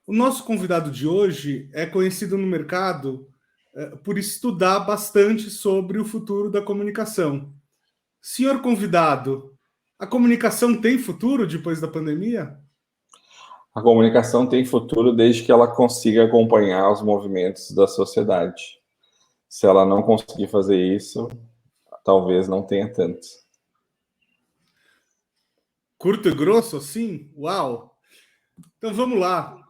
O nosso convidado de hoje é conhecido no mercado por estudar bastante sobre o futuro da comunicação. Senhor convidado, a comunicação tem futuro depois da pandemia? A comunicação tem futuro desde que ela consiga acompanhar os movimentos da sociedade. Se ela não conseguir fazer isso, talvez não tenha tanto. Curto e grosso assim? Uau! Então vamos lá.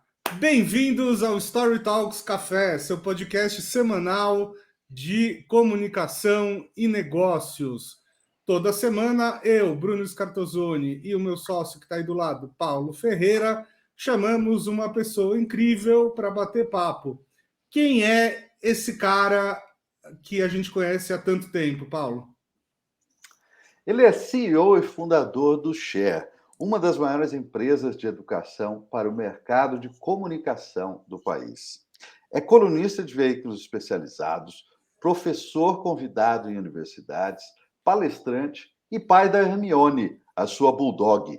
Bem-vindos ao Story Talks Café, seu podcast semanal de comunicação e negócios. Toda semana, eu, Bruno Scartozoni, e o meu sócio que está aí do lado, Paulo Ferreira, chamamos uma pessoa incrível para bater papo. Quem é esse cara que a gente conhece há tanto tempo, Paulo? Ele é CEO e fundador do Share, uma das maiores empresas de educação para o mercado de comunicação do país. É colunista de veículos especializados, professor convidado em universidades, palestrante e pai da Hermione, a sua bulldog.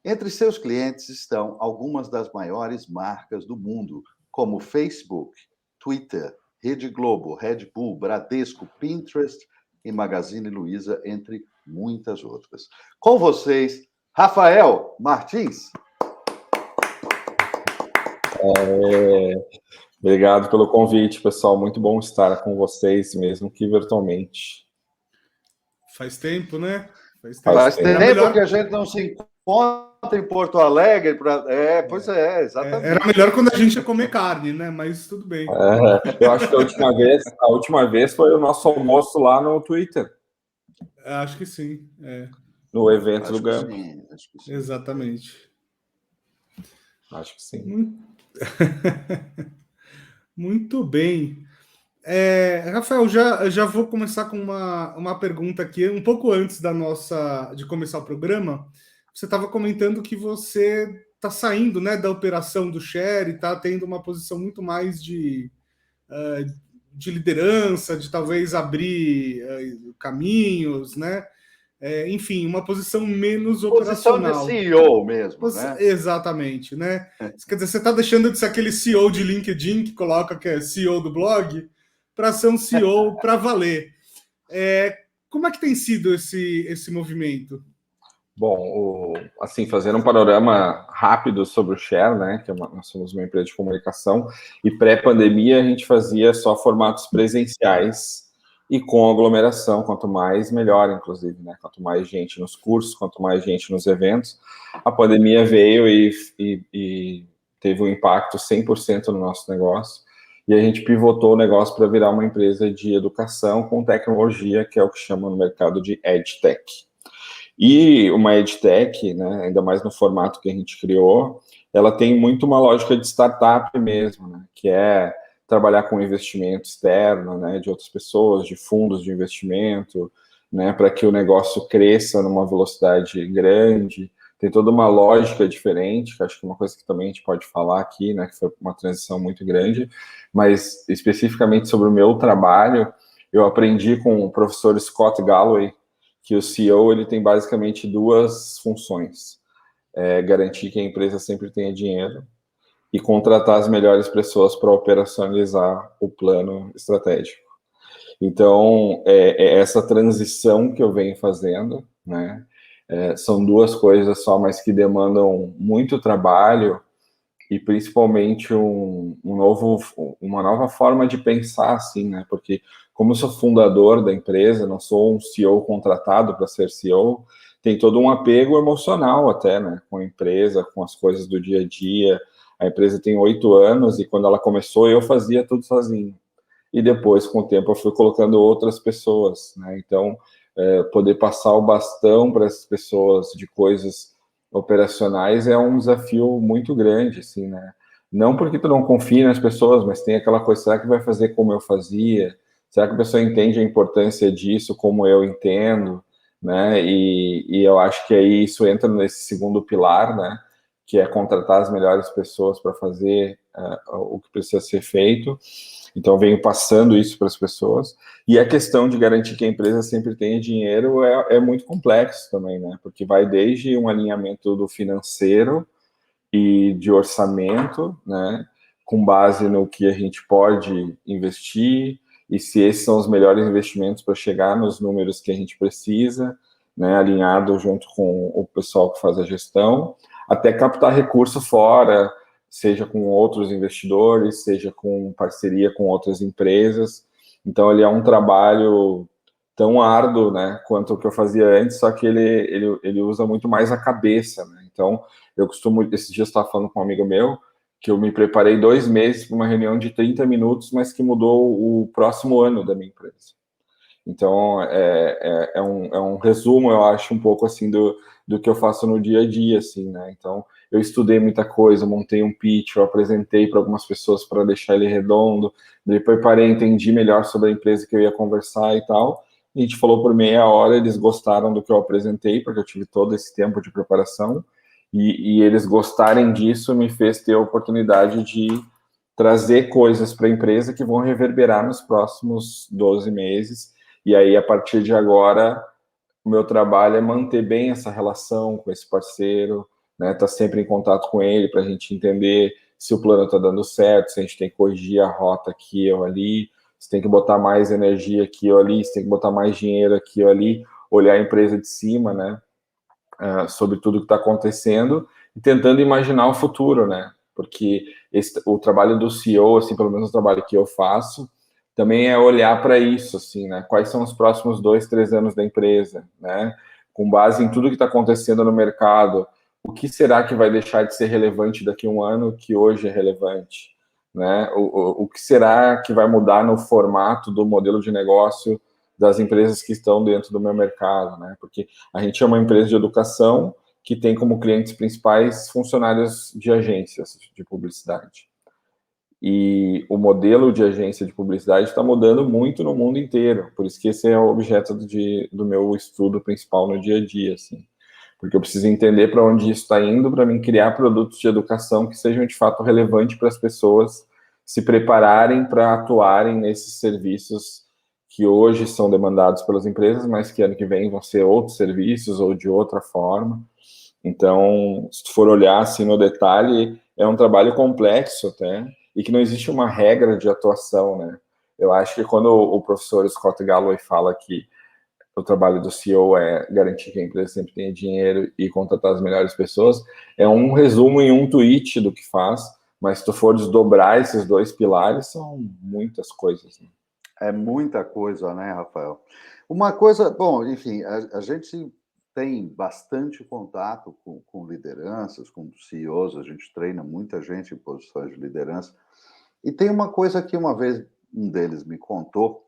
Entre seus clientes estão algumas das maiores marcas do mundo, como Facebook, Twitter, Rede Globo, Red Bull, Bradesco, Pinterest e Magazine Luiza, entre muitas outras. Com vocês, Rafael Martins. Obrigado pelo convite, pessoal. Muito bom estar com vocês, mesmo que virtualmente. Faz tempo, né? Faz tempo que a gente não se encontra em Porto Alegre. Pois é, exatamente. Era melhor quando a gente ia comer carne, né? Mas tudo bem. Eu acho que a última vez foi o nosso almoço lá no Twitter. Acho que sim. No evento do Gamp. Acho que sim. Exatamente. Acho que sim. Muito bem. Rafael, já vou começar com uma pergunta aqui, um pouco antes de começar o programa. Você estava comentando que você está saindo, né, da operação do Share e está tendo uma posição muito mais de liderança, de talvez abrir caminhos, né? Enfim, uma posição menos operacional. Posição de CEO mesmo, né? Exatamente, né? Quer dizer, você está deixando de ser aquele CEO de LinkedIn que coloca que é CEO do blog para ser um CEO para valer. Como é que tem sido esse movimento? Bom, assim, fazendo um panorama rápido sobre o Share, né, que nós somos uma empresa de comunicação, e pré-pandemia a gente fazia só formatos presenciais e com aglomeração, quanto mais, melhor, inclusive, né, quanto mais gente nos cursos, quanto mais gente nos eventos. A pandemia veio e teve um impacto 100% no nosso negócio, e a gente pivotou o negócio para virar uma empresa de educação com tecnologia, que é o que chama no mercado de EdTech. E uma EdTech, né, ainda mais no formato que a gente criou, ela tem muito uma lógica de startup mesmo, né, que é trabalhar com investimento externo, né, de outras pessoas, de fundos de investimento, né, para que o negócio cresça numa velocidade grande. Tem toda uma lógica diferente, que acho que é uma coisa que também a gente pode falar aqui, né, que foi uma transição muito grande, mas especificamente sobre o meu trabalho, eu aprendi com o professor Scott Galloway, que o CEO ele tem basicamente duas funções: garantir que a empresa sempre tenha dinheiro e contratar as melhores pessoas para operacionalizar o plano estratégico. Então, essa transição que eu venho fazendo, né? São duas coisas só, mas que demandam muito trabalho e principalmente uma nova forma de pensar, assim, né? Porque como eu sou fundador da empresa, não sou um CEO contratado para ser CEO, tem todo um apego emocional até, né? Com a empresa, com as coisas do dia a dia. A empresa tem 8 anos e quando ela começou eu fazia tudo sozinho. E depois, com o tempo, eu fui colocando outras pessoas, né? Então, poder passar o bastão para essas pessoas de coisas operacionais é um desafio muito grande, assim, né? Não porque tu não confia nas pessoas, mas tem aquela coisa, será que vai fazer como eu fazia? Será que a pessoa entende a importância disso como eu entendo, né? E eu acho que aí isso entra nesse segundo pilar, né? Que é contratar as melhores pessoas para fazer o que precisa ser feito. Então, eu venho passando isso para as pessoas. E a questão de garantir que a empresa sempre tenha dinheiro é muito complexo também, né? Porque vai desde um alinhamento do financeiro e de orçamento, né, com base no que a gente pode investir e se esses são os melhores investimentos para chegar nos números que a gente precisa, né, alinhado junto com o pessoal que faz a gestão, até captar recurso fora, seja com outros investidores, seja com parceria com outras empresas. Então, ele é um trabalho tão árduo, né, quanto o que eu fazia antes, só que ele usa muito mais a cabeça, né? Então, eu costumo, esses dias estava falando com um amigo meu, que eu me preparei 2 meses para uma reunião de 30 minutos, mas que mudou o próximo ano da minha empresa. Então, é um resumo, eu acho, um pouco assim do que eu faço no dia a dia, assim, né? Então, eu estudei muita coisa, montei um pitch, eu apresentei para algumas pessoas para deixar ele redondo, me preparei, entendi melhor sobre a empresa que eu ia conversar e tal. A gente falou por meia hora, eles gostaram do que eu apresentei, porque eu tive todo esse tempo de preparação, e eles gostarem disso me fez ter a oportunidade de trazer coisas para a empresa que vão reverberar nos próximos 12 meses, e aí, a partir de agora, o meu trabalho é manter bem essa relação com esse parceiro, né? Tá sempre em contato com ele para a gente entender se o plano está dando certo, se a gente tem que corrigir a rota aqui ou ali, se tem que botar mais energia aqui ou ali, se tem que botar mais dinheiro aqui ou ali, olhar a empresa de cima, né? Sobre tudo que está acontecendo e tentando imaginar o futuro, né? Porque o trabalho do CEO, assim, pelo menos o trabalho que eu faço, também é olhar para isso, assim, né? Quais são os próximos 2, 3 anos da empresa, né? Com base em tudo que está acontecendo no mercado, o que será que vai deixar de ser relevante daqui a um ano que hoje é relevante, né? O que será que vai mudar no formato do modelo de negócio das empresas que estão dentro do meu mercado, né? Porque a gente é uma empresa de educação que tem como clientes principais funcionários de agências de publicidade. E o modelo de agência de publicidade está mudando muito no mundo inteiro. Por isso que esse é o objeto do meu estudo principal no dia a dia, assim. Porque eu preciso entender para onde isso está indo, para mim criar produtos de educação que sejam de fato relevantes para as pessoas se prepararem para atuarem nesses serviços que hoje são demandados pelas empresas, mas que ano que vem vão ser outros serviços ou de outra forma. Então, se tu for olhar assim no detalhe, é um trabalho complexo até, e que não existe uma regra de atuação, né? Eu acho que quando o professor Scott Galloway fala que o trabalho do CEO é garantir que a empresa sempre tenha dinheiro e contratar as melhores pessoas, é um resumo em um tweet do que faz, mas se tu for desdobrar esses 2 pilares, são muitas coisas, né? É muita coisa, né, Rafael? Uma coisa, bom, enfim, a gente tem bastante contato com lideranças, com CEOs, a gente treina muita gente em posições de liderança. E tem uma coisa que uma vez um deles me contou,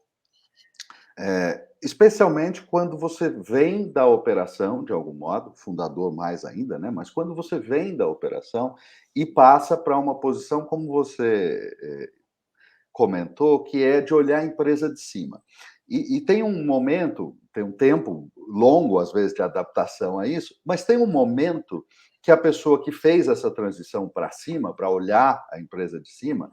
especialmente quando você vem da operação, de algum modo, fundador mais ainda, né? Mas quando você vem da operação e passa para uma posição, como você comentou, que é de olhar a empresa de cima. E tem um momento, tem um tempo longo, às vezes, de adaptação a isso, mas tem um momento que a pessoa que fez essa transição para cima, para olhar a empresa de cima,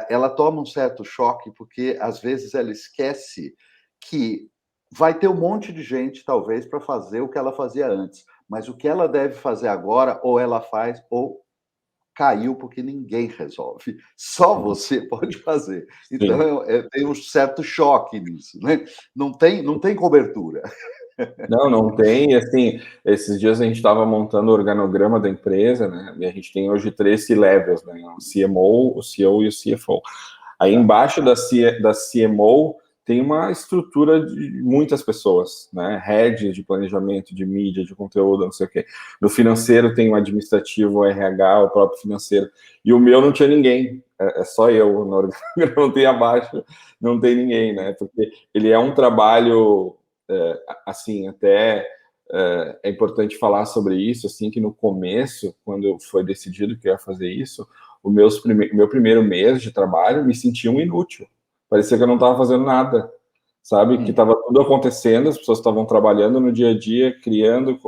ela toma um certo choque, porque às vezes ela esquece que vai ter um monte de gente, talvez, para fazer o que ela fazia antes, mas o que ela deve fazer agora, ou ela faz, ou caiu porque ninguém resolve. Só você pode fazer. Então, tem um certo choque nisso, né? Não tem cobertura. Não tem. Assim, esses dias a gente estava montando o organograma da empresa, né? E a gente tem hoje 3 C-levels, né? O CMO, o CEO e o CFO. Aí embaixo da CMO tem uma estrutura de muitas pessoas, né? Head de planejamento, de mídia, de conteúdo, não sei o quê. No financeiro tem o administrativo, o RH, o próprio financeiro. E o meu não tinha ninguém. É só eu. No organograma não tem abaixo, não tem ninguém, né? Porque ele é um trabalho, assim, até é importante falar sobre isso, assim, que no começo, quando foi decidido que eu ia fazer isso, meu primeiro mês de trabalho me sentia um inútil. Parecia que eu não estava fazendo nada, sabe? Que estava tudo acontecendo, as pessoas estavam trabalhando no dia a dia, criando,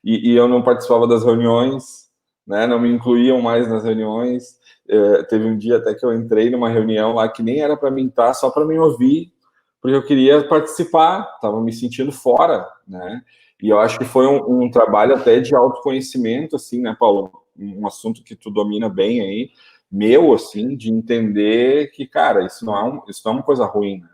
e eu não participava das reuniões, né? Não me incluíam mais nas reuniões. Teve um dia até que eu entrei numa reunião lá que nem era para mim estar, só para me ouvir, porque eu queria participar, estava me sentindo fora, né? E eu acho que foi um trabalho até de autoconhecimento, assim, né, Paulo? um assunto que tu domina bem aí, meu, assim, de entender que, cara, isso não é uma coisa ruim, né?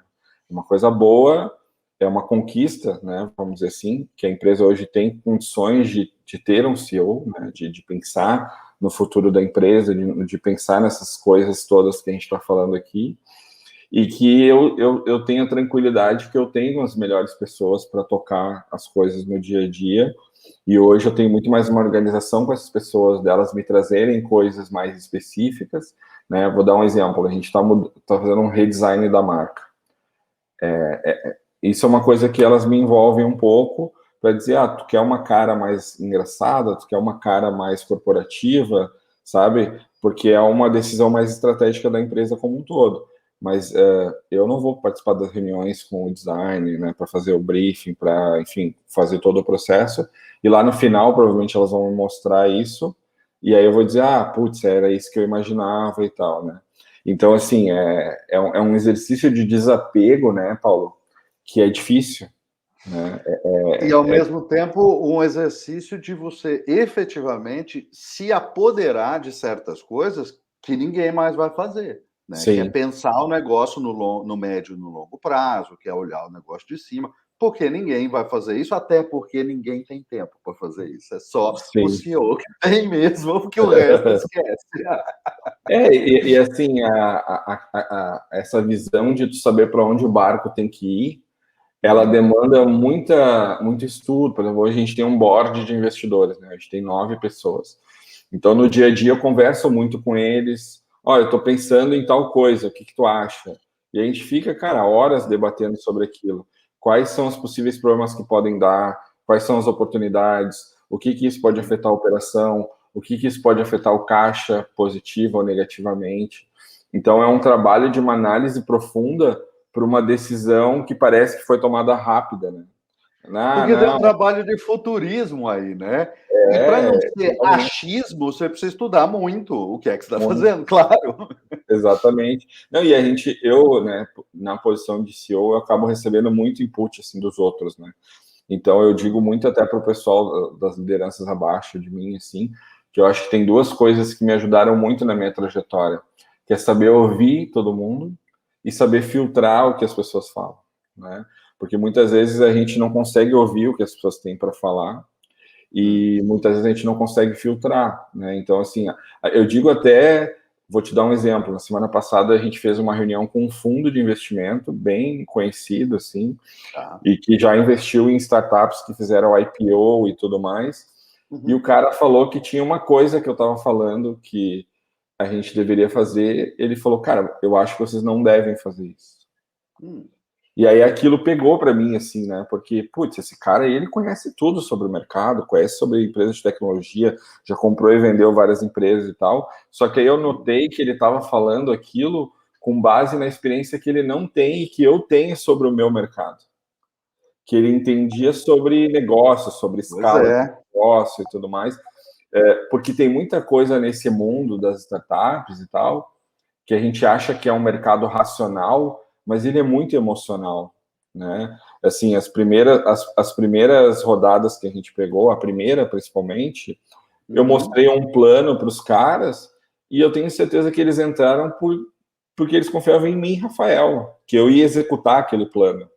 É uma coisa boa, é uma conquista, né, vamos dizer assim, que a empresa hoje tem condições de ter um CEO, né, de pensar no futuro da empresa, de pensar nessas coisas todas que a gente está falando aqui, e que eu tenho a tranquilidade que eu tenho as melhores pessoas para tocar as coisas no dia a dia, e hoje eu tenho muito mais uma organização com essas pessoas, delas me trazerem coisas mais específicas, né? Vou dar um exemplo, a gente está fazendo um redesign da marca. Isso é uma coisa que elas me envolvem um pouco, para dizer, tu quer uma cara mais engraçada, tu quer uma cara mais corporativa, sabe? Porque é uma decisão mais estratégica da empresa como um todo. Mas eu não vou participar das reuniões com o design, né, para fazer o briefing, para, enfim, fazer todo o processo. E lá no final, provavelmente, elas vão me mostrar isso. E aí eu vou dizer, putz, era isso que eu imaginava e tal, né? Então, assim, é um exercício de desapego, né, Paulo? Que é difícil, né? E, ao mesmo tempo, um exercício de você efetivamente se apoderar de certas coisas que ninguém mais vai fazer, né? Sim. Que é pensar o negócio no médio e no longo prazo, que é olhar o negócio de cima, porque ninguém vai fazer isso, até porque ninguém tem tempo para fazer isso. É só Sim. o CEO que tem mesmo, porque o resto esquece. E assim, essa visão de tu saber para onde o barco tem que ir, ela demanda muito estudo. Por exemplo, hoje a gente tem um board de investidores, né? A gente tem 9 pessoas. Então, no dia a dia, eu converso muito com eles. Olha, eu estou pensando em tal coisa, o que tu acha? E a gente fica, cara, horas debatendo sobre aquilo. Quais são os possíveis problemas que podem dar? Quais são as oportunidades? O que isso pode afetar a operação? O que isso pode afetar o caixa, positivo ou negativamente? Então, é um trabalho de uma análise profunda para uma decisão que parece que foi tomada rápida, né? Porque tem um trabalho de futurismo aí, né? E para não ser achismo, você precisa estudar muito o que é que você está fazendo, claro. Exatamente. Não, e eu, né, na posição de CEO, eu acabo recebendo muito input, assim, dos outros, né? Então, eu digo muito até para o pessoal das lideranças abaixo de mim, assim, que eu acho que tem 2 coisas que me ajudaram muito na minha trajetória, que é saber ouvir todo mundo e saber filtrar o que as pessoas falam, né? Porque muitas vezes a gente não consegue ouvir o que as pessoas têm para falar e muitas vezes a gente não consegue filtrar, né? Então, assim, eu digo até, vou te dar um exemplo, na semana passada a gente fez uma reunião com um fundo de investimento bem conhecido, assim, e que já investiu em startups que fizeram IPO e tudo mais, e o cara falou que tinha uma coisa que eu estava falando que a gente deveria fazer, ele falou, cara, eu acho que vocês não devem fazer isso. E aí aquilo pegou para mim, assim, né? Porque, putz, esse cara aí, ele conhece tudo sobre o mercado, conhece sobre empresas de tecnologia, já comprou e vendeu várias empresas e tal. Só que aí eu notei que ele estava falando aquilo com base na experiência que ele não tem e que eu tenho sobre o meu mercado. Que ele entendia sobre negócios, sobre escala de negócio e tudo mais. Porque tem muita coisa nesse mundo das startups e tal, que a gente acha que é um mercado racional, mas ele é muito emocional, né? Assim, as primeiras rodadas que a gente pegou, a primeira principalmente, eu mostrei um plano para os caras e eu tenho certeza que eles entraram porque eles confiavam em mim, Rafael, que eu ia executar aquele plano,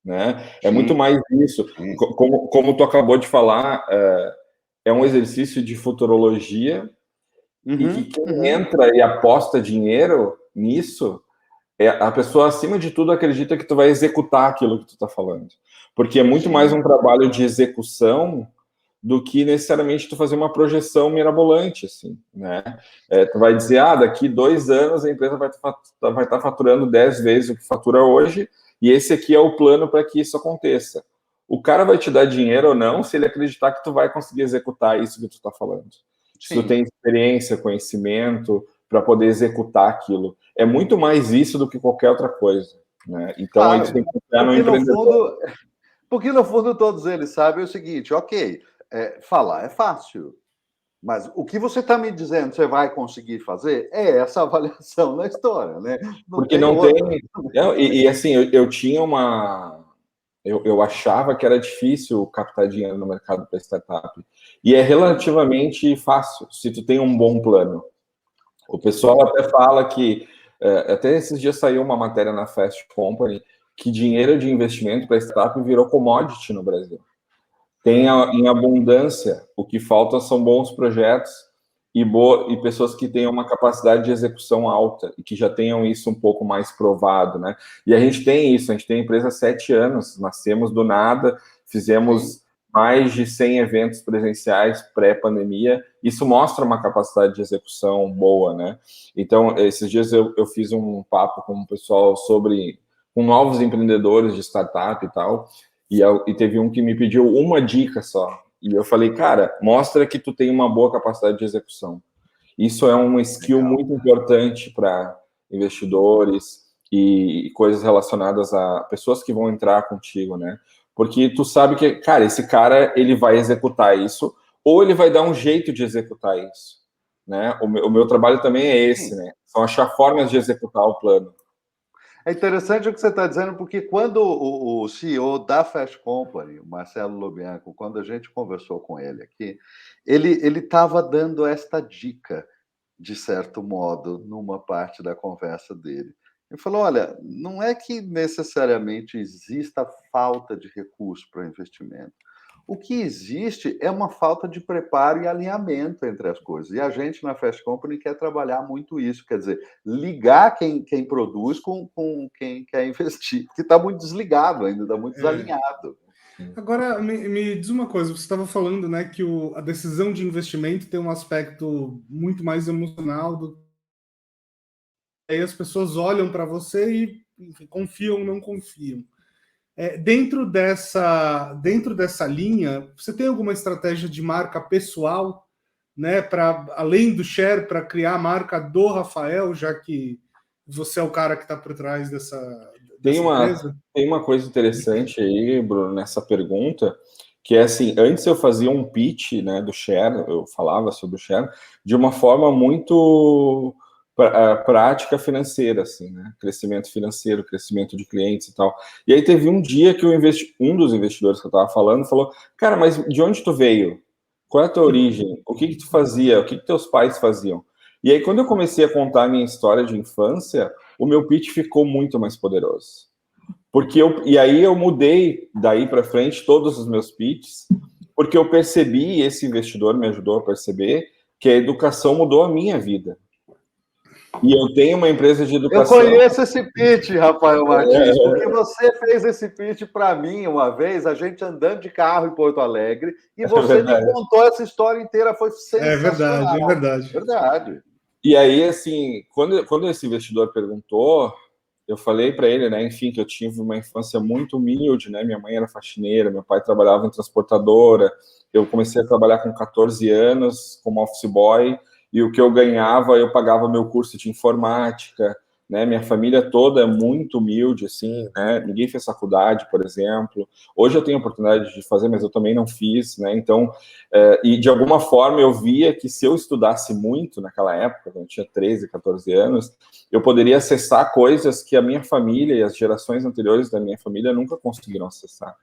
né? É muito mais isso. Como tu acabou de falar, é um exercício de futurologia e que quem entra e aposta dinheiro nisso, a pessoa, acima de tudo, acredita que tu vai executar aquilo que tu está falando. Porque é muito mais um trabalho de execução do que necessariamente tu fazer uma projeção mirabolante, assim, né? Tu vai dizer, daqui 2 anos a empresa vai estar faturando 10 vezes o que fatura hoje, e esse aqui é o plano para que isso aconteça. O cara vai te dar dinheiro ou não se ele acreditar que tu vai conseguir executar isso que tu está falando. Se tu tem experiência, conhecimento para poder executar aquilo. É muito mais isso do que qualquer outra coisa, né? Então, a gente tem que confiar no empreendedor. Porque, no fundo, todos eles sabem o seguinte, falar é fácil, mas o que você está me dizendo que você vai conseguir fazer é essa avaliação na história, né? Porque não tem... E assim, eu tinha uma... Eu achava que era difícil captar dinheiro no mercado para startup. E é relativamente fácil, se tu tem um bom plano. O pessoal até fala que, até esses dias saiu uma matéria na Fast Company, que dinheiro de investimento para startup virou commodity no Brasil. Tem em abundância, o que falta são bons projetos e pessoas que tenham uma capacidade de execução alta e que já tenham isso um pouco mais provado, né? E a gente tem isso, a gente tem a empresa há 7 anos, nascemos do nada, fizemos mais de 100 eventos presenciais pré-pandemia, isso mostra uma capacidade de execução boa, né? Então, esses dias eu fiz um papo com o pessoal com novos empreendedores de startup e tal, e teve um que me pediu uma dica só, e eu falei, cara, mostra que tu tem uma boa capacidade de execução. Isso é um skill muito importante para investidores e coisas relacionadas a pessoas que vão entrar contigo, né? Porque tu sabe que, cara, esse cara, ele vai executar isso, ou ele vai dar um jeito de executar isso, né? O meu trabalho também é esse, né? São achar formas de executar o plano. É interessante o que você está dizendo, porque quando o CEO da Fast Company, o Marcelo Lobianco, quando a gente conversou com ele aqui, ele estava dando esta dica, de certo modo, numa parte da conversa dele. Ele falou: olha, não é que necessariamente exista falta de recurso para investimento. O que existe é uma falta de preparo e alinhamento entre as coisas. E a gente, na Fast Company, quer trabalhar muito isso. Quer dizer, ligar quem produz com quem quer investir. Que está muito desligado ainda, está muito desalinhado. Agora, me diz uma coisa. Você estava falando, né, que a decisão de investimento tem um aspecto muito mais emocional aí as pessoas olham para você e enfim, confiam ou não confiam. Dentro dessa linha, você tem alguma estratégia de marca pessoal, né, para além do share, para criar a marca do Rafael, já que você é o cara que está por trás dessa empresa? Tem uma coisa interessante aí, Bruno, nessa pergunta, que é assim, antes eu fazia um pitch, né, do share, eu falava sobre o share, de uma forma muito prática financeira, assim, né, crescimento financeiro, crescimento de clientes e tal. E aí teve um dia que um dos investidores que eu estava falando falou, cara, mas de onde tu veio? Qual é a tua origem? O que tu fazia? O que teus pais faziam? E aí quando eu comecei a contar a minha história de infância, o meu pitch ficou muito mais poderoso. E aí eu mudei daí para frente todos os meus pitches, porque eu percebi, esse investidor me ajudou a perceber, que a educação mudou a minha vida. E eu tenho uma empresa de educação. Eu conheço esse pitch, Rafael Martins, porque você fez esse pitch para mim uma vez, a gente andando de carro em Porto Alegre, e você me contou essa história inteira, foi sensacional. É verdade. Verdade. E aí, assim, quando esse investidor perguntou, eu falei para ele, né, enfim, que eu tive uma infância muito humilde, né, minha mãe era faxineira, meu pai trabalhava em transportadora, eu comecei a trabalhar com 14 anos como office boy, e o que eu ganhava, eu pagava meu curso de informática, né, minha família toda é muito humilde, assim, né, ninguém fez faculdade, por exemplo, hoje eu tenho a oportunidade de fazer, mas eu também não fiz, né, então, e de alguma forma eu via que se eu estudasse muito naquela época, quando eu tinha 13, 14 anos, eu poderia acessar coisas que a minha família e as gerações anteriores da minha família nunca conseguiram acessar.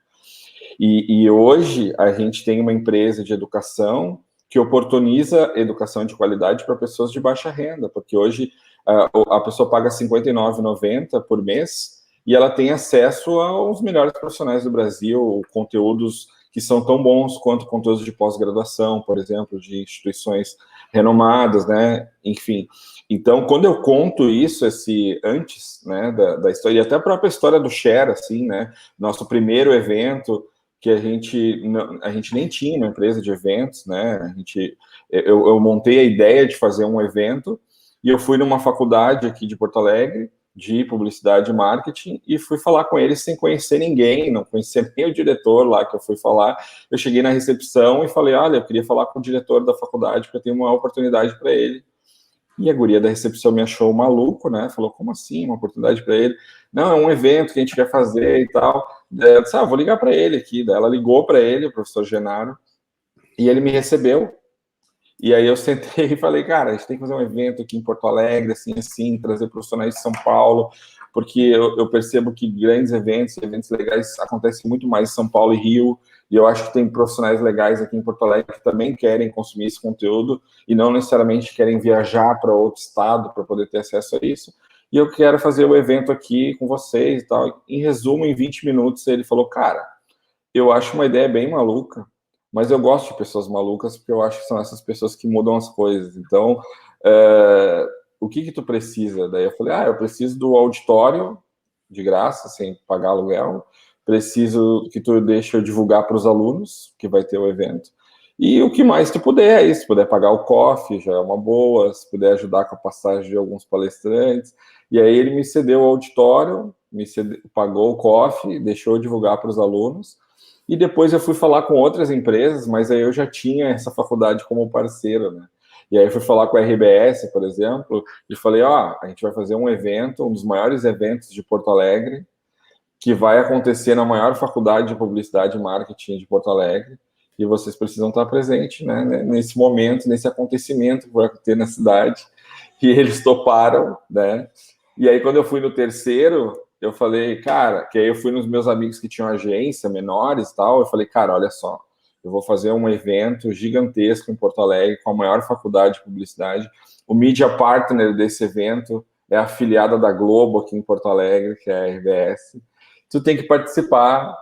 E hoje a gente tem uma empresa de educação que oportuniza educação de qualidade para pessoas de baixa renda, porque hoje a pessoa paga R$ 59,90 por mês e ela tem acesso aos melhores profissionais do Brasil, conteúdos que são tão bons quanto conteúdos de pós-graduação, por exemplo, de instituições renomadas, né? Enfim. Então, quando eu conto isso, antes, né, da história, e até a própria história do Share, assim, né? Nosso primeiro evento, que a gente nem tinha uma empresa de eventos, né? Eu montei a ideia de fazer um evento e eu fui numa faculdade aqui de Porto Alegre de publicidade e marketing e fui falar com eles sem conhecer ninguém, não conhecia nem o diretor lá que eu fui falar. Eu cheguei na recepção e falei, olha, eu queria falar com o diretor da faculdade porque eu tenho uma oportunidade para ele. E a guria da recepção me achou maluco, né? Falou, como assim, uma oportunidade para ele? Não, é um evento que a gente quer fazer e tal. Eu disse, vou ligar para ele aqui. Daí ela ligou para ele, o professor Genaro, e ele me recebeu. E aí eu sentei e falei, cara, a gente tem que fazer um evento aqui em Porto Alegre, assim, trazer profissionais de São Paulo, porque eu percebo que grandes eventos legais acontecem muito mais em São Paulo e Rio, e eu acho que tem profissionais legais aqui em Porto Alegre que também querem consumir esse conteúdo e não necessariamente querem viajar para outro estado para poder ter acesso a isso. E eu quero fazer o evento aqui com vocês e tal. Em resumo, em 20 minutos, ele falou, cara, eu acho uma ideia bem maluca, mas eu gosto de pessoas malucas porque eu acho que são essas pessoas que mudam as coisas. Então, o que tu precisa? Daí eu falei, eu preciso do auditório de graça, sem pagar aluguel, preciso que tu deixe eu divulgar para os alunos, que vai ter o evento, e o que mais tu puder, se puder pagar o coffee, já é uma boa, se puder ajudar com a passagem de alguns palestrantes. E aí ele me cedeu o auditório, pagou o coffee, deixou eu divulgar para os alunos, e depois eu fui falar com outras empresas, mas aí eu já tinha essa faculdade como parceiro, né? E aí eu fui falar com a RBS, por exemplo, e falei, a gente vai fazer um evento, um dos maiores eventos de Porto Alegre, que vai acontecer na maior faculdade de publicidade e marketing de Porto Alegre, e vocês precisam estar presentes, né, nesse momento, nesse acontecimento que vai ter na cidade. E eles toparam, né? E aí, quando eu fui no terceiro, eu falei, cara, que aí eu fui nos meus amigos que tinham agência, menores e tal, eu falei, cara, olha só, eu vou fazer um evento gigantesco em Porto Alegre, com a maior faculdade de publicidade. O media partner desse evento é a afiliada da Globo aqui em Porto Alegre, que é a RBS. Tu tem que participar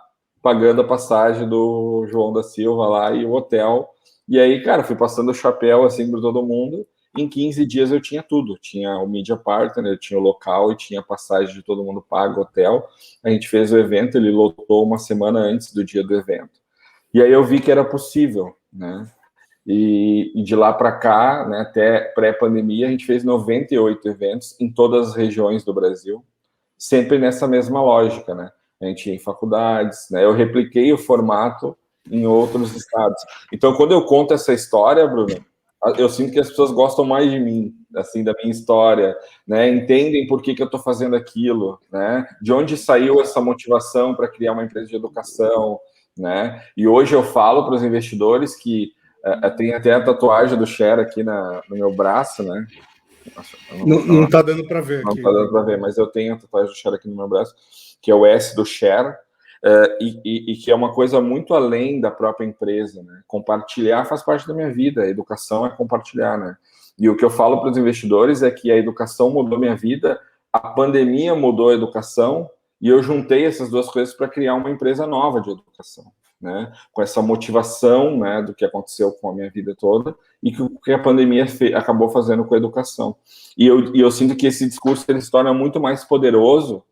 pagando a passagem do João da Silva lá e o hotel. E aí, cara, fui passando o chapéu assim para todo mundo. Em 15 dias eu tinha tudo. Tinha o media partner, eu tinha o local e tinha a passagem de todo mundo pago, hotel. A gente fez o evento, ele lotou uma semana antes do dia do evento. E aí eu vi que era possível, né? E de lá para cá, né, até pré-pandemia, a gente fez 98 eventos em todas as regiões do Brasil, sempre nessa mesma lógica, né? A gente ia em faculdades, né? Eu repliquei o formato em outros estados. Então, quando eu conto essa história, Bruno, eu sinto que as pessoas gostam mais de mim, assim, da minha história, né? Entendem por que eu estou fazendo aquilo, né? De onde saiu essa motivação para criar uma empresa de educação, né? E hoje eu falo para os investidores que tem até a tatuagem do Cher aqui no meu braço, né? Não tá dando para ver aqui. Não tá dando para ver, mas eu tenho a tatuagem do Cher aqui no meu braço, que é o S do Cher, e que é uma coisa muito além da própria empresa, né? Compartilhar faz parte da minha vida, a educação é compartilhar, né? E o que eu falo para os investidores é que a educação mudou minha vida, a pandemia mudou a educação, e eu juntei essas duas coisas para criar uma empresa nova de educação, né? Com essa motivação, né, do que aconteceu com a minha vida toda e que a pandemia acabou fazendo com a educação. E eu sinto que esse discurso ele se torna muito mais poderoso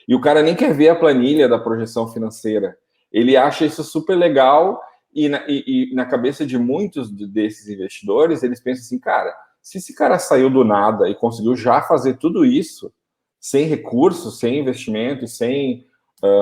e o cara nem quer ver a planilha da projeção financeira. Ele acha isso super legal e na cabeça de muitos desses investidores, eles pensam assim, cara, se esse cara saiu do nada e conseguiu já fazer tudo isso sem recursos, sem investimento e sem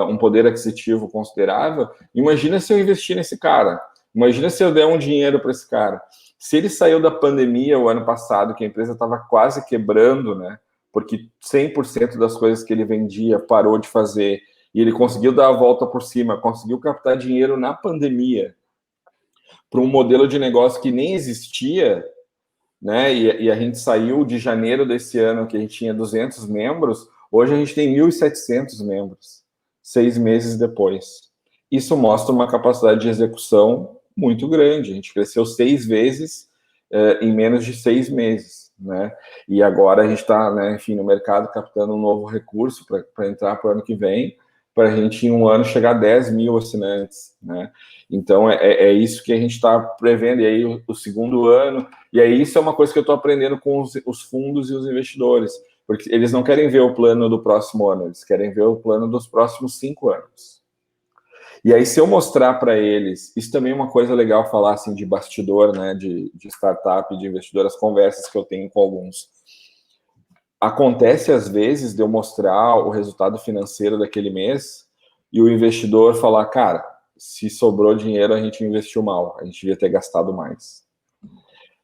um poder aquisitivo considerável, imagina se eu investir nesse cara, imagina se eu der um dinheiro para esse cara. Se ele saiu da pandemia o ano passado, que a empresa estava quase quebrando, né, porque 100% das coisas que ele vendia parou de fazer, e ele conseguiu dar a volta por cima, conseguiu captar dinheiro na pandemia para um modelo de negócio que nem existia, né, e a gente saiu de janeiro desse ano, que a gente tinha 200 membros, hoje a gente tem 1.700 membros. 6 meses depois. Isso mostra uma capacidade de execução muito grande. A gente cresceu 6 vezes em menos de 6 meses, né? E agora a gente está, né, enfim, no mercado captando um novo recurso para entrar para o ano que vem, para a gente em um ano chegar a 10 mil assinantes, né? Então é isso que a gente está prevendo. E aí o segundo ano, e aí isso é uma coisa que eu estou aprendendo com os fundos e os investidores. Porque eles não querem ver o plano do próximo ano, eles querem ver o plano dos próximos 5 anos. E aí, se eu mostrar para eles, isso também é uma coisa legal falar assim de bastidor, né, de startup, de investidor, as conversas que eu tenho com alguns. Acontece às vezes de eu mostrar o resultado financeiro daquele mês e o investidor falar, cara, se sobrou dinheiro a gente investiu mal, a gente devia ter gastado mais.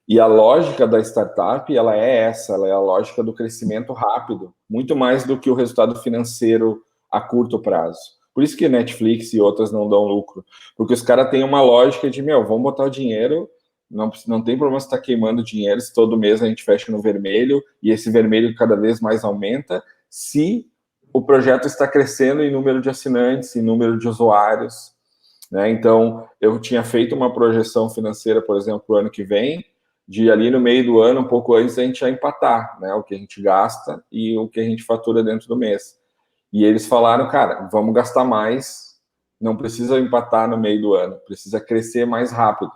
E a lógica da startup, ela é essa, ela é a lógica do crescimento rápido, muito mais do que o resultado financeiro a curto prazo. Por isso que Netflix e outras não dão lucro, porque os caras têm uma lógica de, vamos botar o dinheiro, não tem problema se estar queimando dinheiro, se todo mês a gente fecha no vermelho, e esse vermelho cada vez mais aumenta, se o projeto está crescendo em número de assinantes, em número de usuários, né? Então, eu tinha feito uma projeção financeira, por exemplo, para o ano que vem, de ali no meio do ano, um pouco antes, a gente já empatar, né? O que a gente gasta e o que a gente fatura dentro do mês. E eles falaram, cara, vamos gastar mais, não precisa empatar no meio do ano, precisa crescer mais rápido.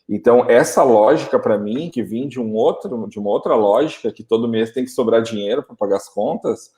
Então, essa lógica, para mim, que vem de uma outra lógica, que todo mês tem que sobrar dinheiro para pagar as contas,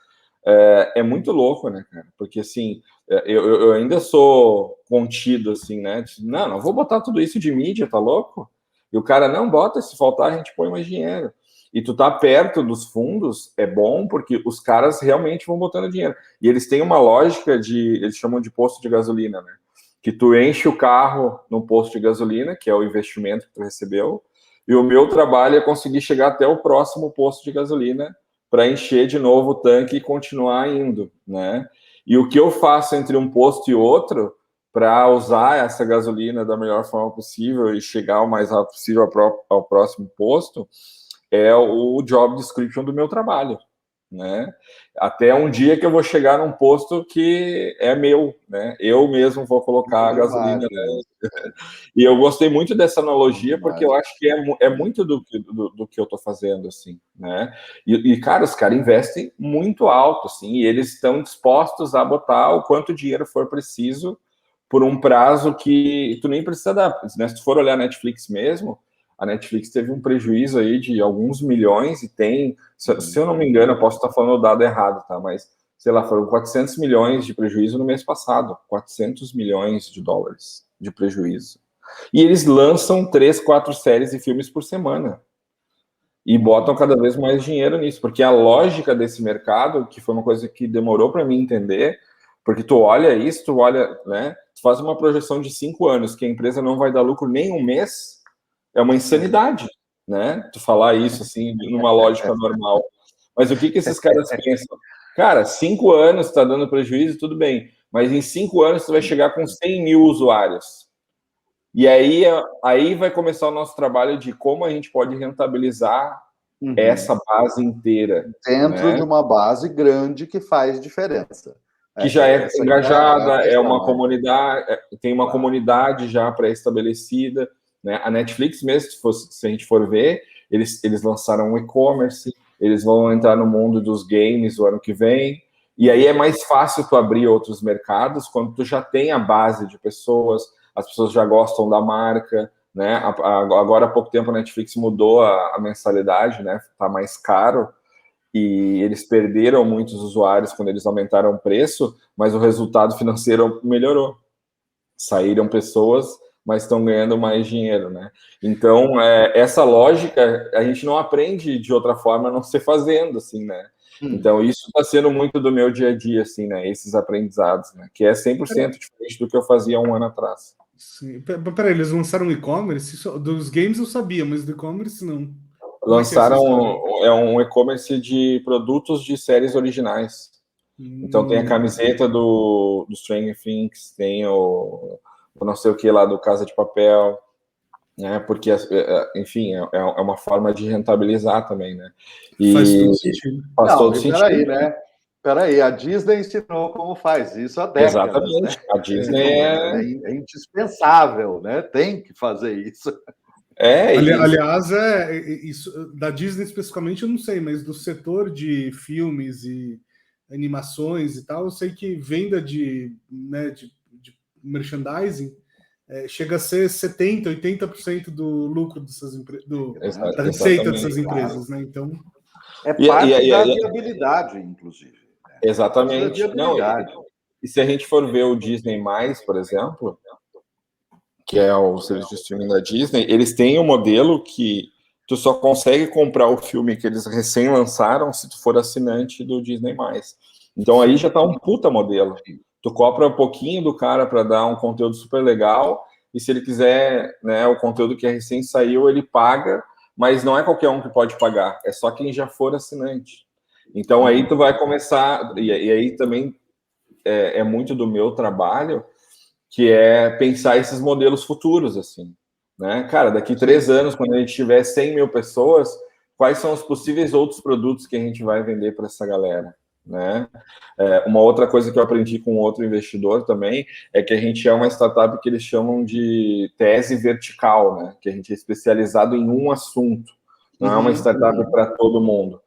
é muito louco, né, cara? Porque, assim, eu ainda sou contido, assim, né? Não vou botar tudo isso de mídia, tá louco? E o cara, não, bota, se faltar, a gente põe mais dinheiro. E tu tá perto dos fundos, é bom, porque os caras realmente vão botando dinheiro. E eles têm uma lógica eles chamam de posto de gasolina, né? Que tu enche o carro no posto de gasolina, que é o investimento que tu recebeu, e o meu trabalho é conseguir chegar até o próximo posto de gasolina para encher de novo o tanque e continuar indo, né? E o que eu faço entre um posto e outro para usar essa gasolina da melhor forma possível e chegar o mais rápido possível ao próximo posto é o job description do meu trabalho, né? Até um dia que eu vou chegar num posto que é meu, né? Eu mesmo vou colocar a gasolina, né? E eu gostei muito dessa analogia porque eu acho que é muito do que eu estou fazendo, assim, né? Cara, os caras investem muito alto, assim, e eles estão dispostos a botar o quanto dinheiro for preciso por um prazo que tu nem precisa dar, né? Se tu for olhar a Netflix mesmo, a Netflix teve um prejuízo aí de alguns milhões e tem, se eu não me engano, eu posso estar falando o dado errado, tá? Mas, sei lá, foram 400 milhões de prejuízo no mês passado. 400 milhões de dólares de prejuízo. E eles lançam 3, 4 séries e filmes por semana. E botam cada vez mais dinheiro nisso, porque a lógica desse mercado, que foi uma coisa que demorou para mim entender, porque tu olha isso, tu olha, né? Tu faz uma projeção de 5 anos, que a empresa não vai dar lucro nem um mês, é uma insanidade, né? Tu falar isso, assim, numa lógica normal. Mas o que esses caras pensam? Cara, 5 anos está dando prejuízo, tudo bem, mas em 5 anos tu vai chegar com 100 mil usuários. E aí vai começar o nosso trabalho de como a gente pode rentabilizar essa base inteira. Dentro, né? de uma base grande que faz diferença. Que já é engajada, é uma né? comunidade, tem uma comunidade já pré-estabelecida. Né? A Netflix mesmo, se a gente for ver, eles lançaram um e-commerce, eles vão entrar no mundo dos games o ano que vem, e aí é mais fácil tu abrir outros mercados quando tu já tem a base de pessoas, as pessoas já gostam da marca, né? Agora há pouco tempo a Netflix mudou a mensalidade, né? Tá mais caro, e eles perderam muitos usuários quando eles aumentaram o preço, mas o resultado financeiro melhorou. Saíram pessoas, mas estão ganhando mais dinheiro, né? Então, essa lógica a gente não aprende de outra forma a não ser fazendo, assim, né? Então, isso está sendo muito do meu dia a dia, assim, né? Esses aprendizados, né? Que é 100% diferente do que eu fazia um ano atrás. Sim. Peraí, eles lançaram e-commerce? Dos games eu sabia, mas do e-commerce não. Lançaram um e-commerce de produtos de séries originais. Então tem a camiseta do Stranger Things, tem o não sei o que lá do Casa de Papel, né? Porque, enfim, é uma forma de rentabilizar também, né? Faz todo sentido. Faz todo sentido. Peraí, né? Peraí, a Disney ensinou como faz isso há décadas. Exatamente. Né? A Disney é indispensável, né? Tem que fazer isso. Aliás, isso, da Disney especificamente eu não sei, mas do setor de filmes e animações e tal, eu sei que venda de merchandising chega a ser 70%, 80% do lucro dessas empresas, da receita dessas empresas, né? Então é parte da viabilidade, inclusive. Exatamente. Não, e se a gente for ver o Disney+, por exemplo, que é o serviço de streaming da Disney, eles têm um modelo que tu só consegue comprar o filme que eles recém lançaram se tu for assinante do Disney+. Então aí já tá um puta modelo. Tu compra um pouquinho do cara para dar um conteúdo super legal, e se ele quiser, né, o conteúdo que recém saiu, ele paga, mas não é qualquer um que pode pagar, é só quem já for assinante. Então aí tu vai começar, e aí também é muito do meu trabalho, que é pensar esses modelos futuros, assim, né? Cara, daqui 3 anos, quando a gente tiver 100 mil pessoas, quais são os possíveis outros produtos que a gente vai vender para essa galera, né? Uma outra coisa que eu aprendi com outro investidor também é que a gente é uma startup que eles chamam de tese vertical, né? Que a gente é especializado em um assunto, não é uma startup para todo mundo.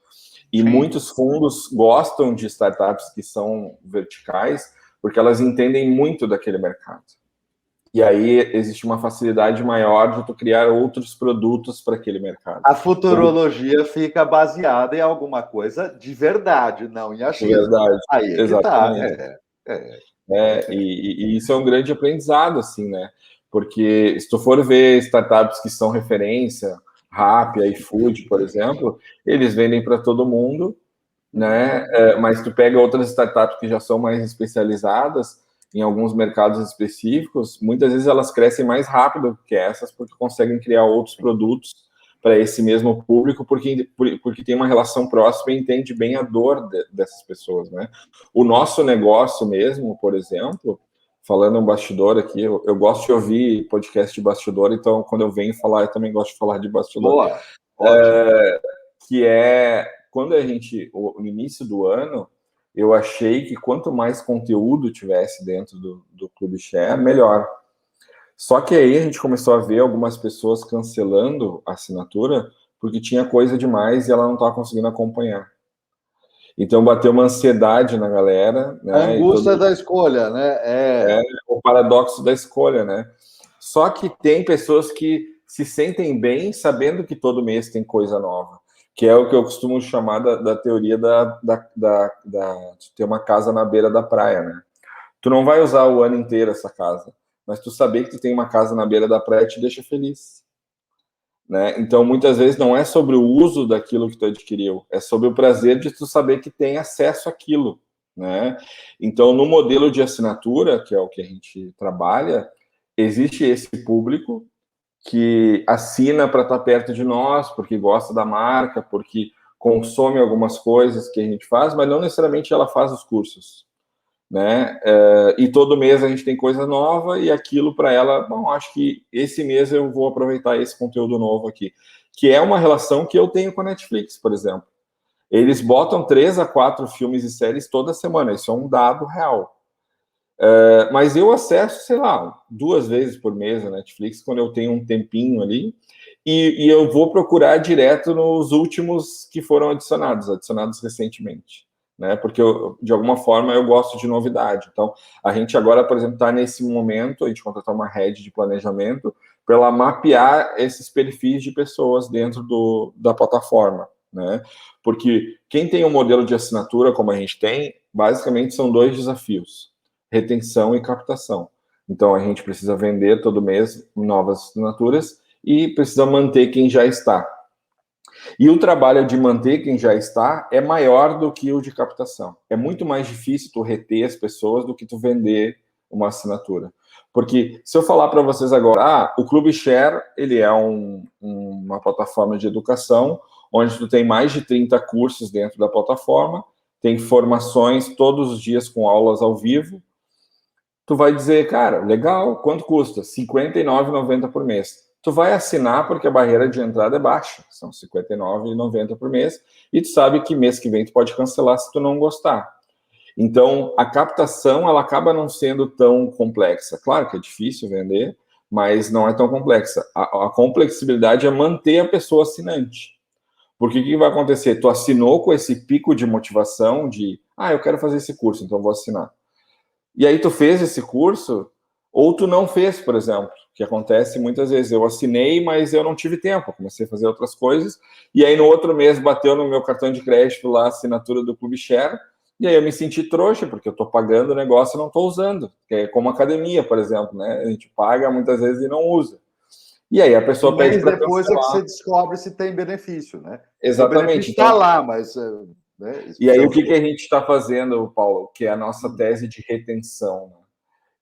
E muitos fundos gostam de startups que são verticais porque elas entendem muito daquele mercado. E aí existe uma facilidade maior de tu criar outros produtos para aquele mercado. A futurologia fica baseada em alguma coisa de verdade, não em achismo. De verdade, aí é exatamente. Que tá. E isso é um grande aprendizado, assim, né? Porque se tu for ver startups que são referência, Rappi, iFood, por exemplo, eles vendem para todo mundo, né? Mas tu pega outras startups que já são mais especializadas em alguns mercados específicos, muitas vezes elas crescem mais rápido que essas, porque conseguem criar outros produtos para esse mesmo público, porque tem uma relação próxima e entende bem a dor dessas pessoas, né? O nosso negócio mesmo, por exemplo, falando um bastidor aqui, eu gosto de ouvir podcast de bastidor, então quando eu venho falar, eu também gosto de falar de bastidor. Boa, ótimo. Que é, quando no início do ano, eu achei que quanto mais conteúdo tivesse dentro do Clube Share, melhor. Só que aí a gente começou a ver algumas pessoas cancelando a assinatura porque tinha coisa demais e ela não estava conseguindo acompanhar. Então bateu uma ansiedade na galera, né? A angústia da escolha, né? É o paradoxo da escolha, né? Só que tem pessoas que se sentem bem sabendo que todo mês tem coisa nova, que é o que eu costumo chamar da teoria de ter uma casa na beira da praia, né? Tu não vai usar o ano inteiro essa casa, mas tu saber que tu tem uma casa na beira da praia te deixa feliz, né? Então, muitas vezes não é sobre o uso daquilo que tu adquiriu, é sobre o prazer de tu saber que tem acesso àquilo, né? Então, no modelo de assinatura, que é o que a gente trabalha, existe esse público que assina para estar perto de nós, porque gosta da marca, porque consome algumas coisas que a gente faz, mas não necessariamente ela faz os cursos, né? E todo mês a gente tem coisa nova e aquilo para ela, bom, acho que esse mês eu vou aproveitar esse conteúdo novo aqui, que é uma relação que eu tenho com a Netflix, por exemplo. Eles botam 3 a 4 filmes e séries toda semana, isso é um dado real. Mas eu acesso, sei lá, 2 vezes por mês a Netflix, quando eu tenho um tempinho ali, e eu vou procurar direto nos últimos que foram adicionados recentemente, né? Porque de alguma forma eu gosto de novidade. Então, a gente agora, por exemplo, está nesse momento, a gente contratou uma rede de planejamento para ela mapear esses perfis de pessoas dentro da plataforma, né? Porque quem tem um modelo de assinatura como a gente tem, basicamente são 2 desafios: retenção e captação. Então, a gente precisa vender todo mês novas assinaturas e precisa manter quem já está. E o trabalho de manter quem já está é maior do que o de captação. É muito mais difícil tu reter as pessoas do que tu vender uma assinatura. Porque se eu falar para vocês agora, o Clube Share, ele é uma plataforma de educação onde tu tem mais de 30 cursos dentro da plataforma, tem formações todos os dias com aulas ao vivo. Tu vai dizer, cara, legal, quanto custa? R$ 59,90 por mês. Tu vai assinar porque a barreira de entrada é baixa, são R$ 59,90 por mês, e tu sabe que mês que vem tu pode cancelar se tu não gostar. Então, a captação, ela acaba não sendo tão complexa. Claro que é difícil vender, mas não é tão complexa. A complexibilidade é manter a pessoa assinante. Porque o que vai acontecer? Tu assinou com esse pico de motivação de, eu quero fazer esse curso, então vou assinar. E aí tu fez esse curso, ou tu não fez, por exemplo, que acontece muitas vezes. Eu assinei, mas eu não tive tempo, comecei a fazer outras coisas, e aí no outro mês bateu no meu cartão de crédito lá a assinatura do Clube Share, e aí eu me senti trouxa, porque eu estou pagando o negócio e não estou usando. É como academia, por exemplo, né? A gente paga muitas vezes e não usa. E aí a pessoa pede para cancelar. Depois é que você descobre se tem benefício, né? Exatamente. O benefício está lá, mas... Né? E aí o que a gente está fazendo, Paulo, que é a nossa tese de retenção. Né?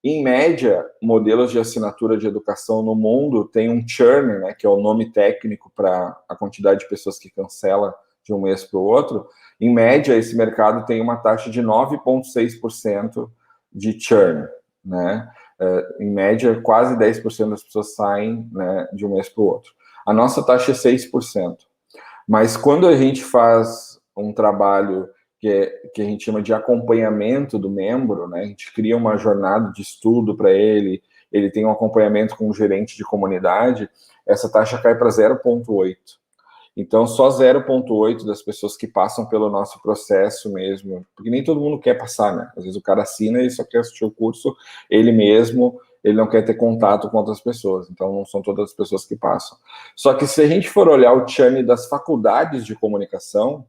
Em média, modelos de assinatura de educação no mundo têm um churn, né, que é o nome técnico para a quantidade de pessoas que cancela de um mês para o outro. Em média, esse mercado tem uma taxa de 9,6% de churn. Né? Em média, quase 10% das pessoas saem, né, de um mês para o outro. A nossa taxa é 6%. Mas quando a gente faz um trabalho que a gente chama de acompanhamento do membro, né? A gente cria uma jornada de estudo para ele tem um acompanhamento com o gerente de comunidade, essa taxa cai para 0,8. Então, só 0,8 das pessoas que passam pelo nosso processo mesmo, porque nem todo mundo quer passar, né? Às vezes o cara assina e só quer assistir o curso ele mesmo, ele não quer ter contato com outras pessoas, então não são todas as pessoas que passam. Só que se a gente for olhar o churn das faculdades de comunicação,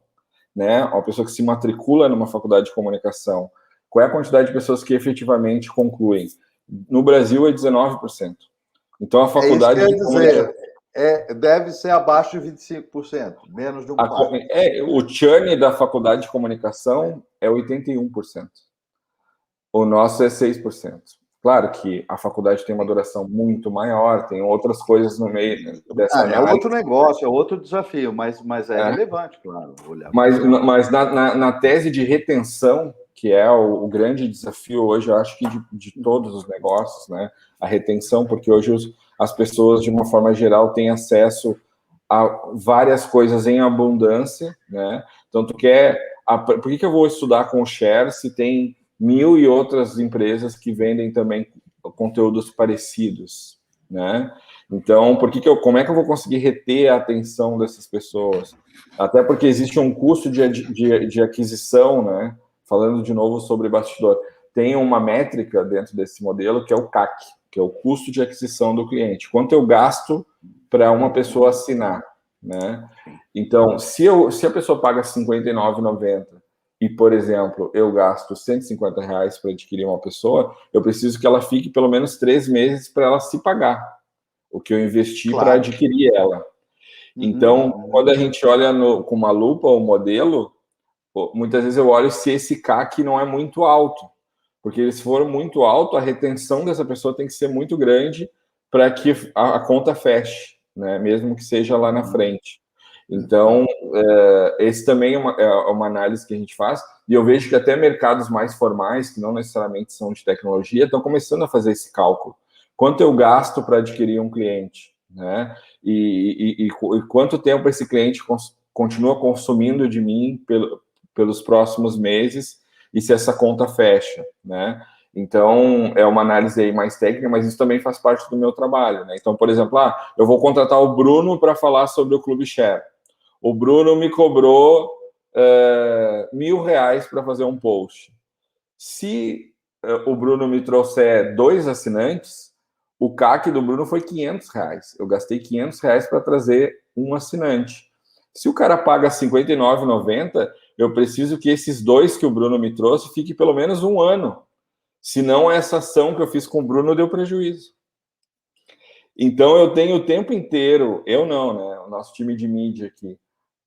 né, uma pessoa que se matricula numa faculdade de comunicação, qual é a quantidade de pessoas que efetivamente concluem? No Brasil é 19%. Então a faculdade de comunicação... deve ser abaixo de 25%, menos de um quarto. O churn da faculdade de comunicação é 81%. O nosso é 6%. Claro que a faculdade tem uma duração muito maior, tem outras coisas no meio dessa análise. É outro negócio, é outro desafio, mas é relevante, claro. Mas na tese de retenção, que é o grande desafio hoje, eu acho que de todos os negócios, né? A retenção, porque hoje as pessoas, de uma forma geral, têm acesso a várias coisas em abundância, né? Então, por que eu vou estudar com o Share se tem 1.000 e outras empresas que vendem também conteúdos parecidos, né? Então, como é que eu vou conseguir reter a atenção dessas pessoas? Até porque existe um custo de aquisição, né? Falando de novo sobre bastidor, tem uma métrica dentro desse modelo que é o CAC, que é o custo de aquisição do cliente. Quanto eu gasto para uma pessoa assinar, né? Então, se a pessoa paga R$ 59,90 e, por exemplo, eu gasto R$150 para adquirir uma pessoa, eu preciso que ela fique pelo menos 3 meses para ela se pagar o que eu investi para adquirir ela. Então, quando a gente olha com uma lupa o modelo, muitas vezes eu olho se esse CAC não é muito alto, porque se for muito alto, a retenção dessa pessoa tem que ser muito grande para que a conta feche, né? Mesmo que seja lá na frente. Então, esse também é uma análise que a gente faz, e eu vejo que até mercados mais formais, que não necessariamente são de tecnologia, estão começando a fazer esse cálculo. Quanto eu gasto para adquirir um cliente, né? E quanto tempo esse cliente continua consumindo de mim pelos próximos meses, e se essa conta fecha, né? Então, é uma análise aí mais técnica, mas isso também faz parte do meu trabalho, né? Então, por exemplo, eu vou contratar o Bruno para falar sobre o Clube Share. O Bruno me cobrou R$1.000 para fazer um post. Se o Bruno me trouxer 2 assinantes, o CAC do Bruno foi R$500. Eu gastei R$500 para trazer um assinante. Se o cara paga R$59,90, eu preciso que esses 2 que o Bruno me trouxe fiquem pelo menos 1 ano. Senão, essa ação que eu fiz com o Bruno deu prejuízo. Então, eu tenho o tempo inteiro, eu não, né? O nosso time de mídia aqui,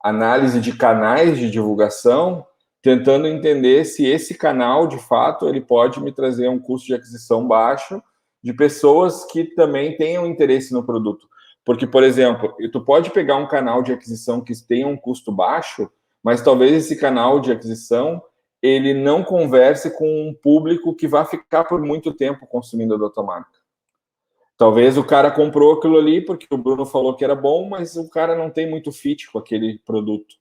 análise de canais de divulgação, tentando entender se esse canal, de fato, ele pode me trazer um custo de aquisição baixo de pessoas que também tenham interesse no produto. Porque, por exemplo, tu pode pegar um canal de aquisição que tenha um custo baixo, mas talvez esse canal de aquisição ele não converse com um público que vai ficar por muito tempo consumindo a tua marca. Talvez o cara comprou aquilo ali porque o Bruno falou que era bom, mas o cara não tem muito fit com aquele produto.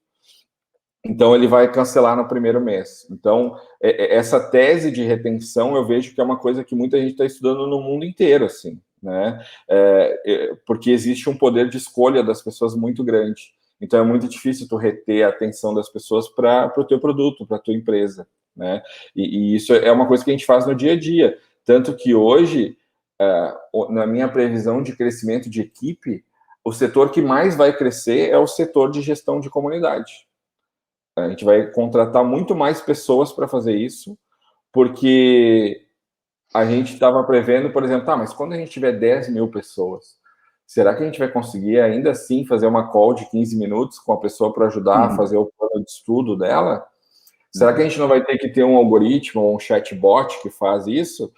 Então, ele vai cancelar no primeiro mês. Então, essa tese de retenção, eu vejo que é uma coisa que muita gente está estudando no mundo inteiro, assim, né? Porque existe um poder de escolha das pessoas muito grande. Então, é muito difícil tu reter a atenção das pessoas para o teu produto, para a tua empresa, né? E isso é uma coisa que a gente faz no dia a dia. Tanto que hoje, na minha previsão de crescimento de equipe, o setor que mais vai crescer é o setor de gestão de comunidade. A gente vai contratar muito mais pessoas para fazer isso, porque a gente estava prevendo, por exemplo, mas quando a gente tiver 10.000 pessoas, será que a gente vai conseguir ainda assim fazer uma call de 15 minutos com a pessoa para ajudar a fazer o plano de estudo dela? Será que a gente não vai ter que ter um algoritmo ou um chatbot que faz isso?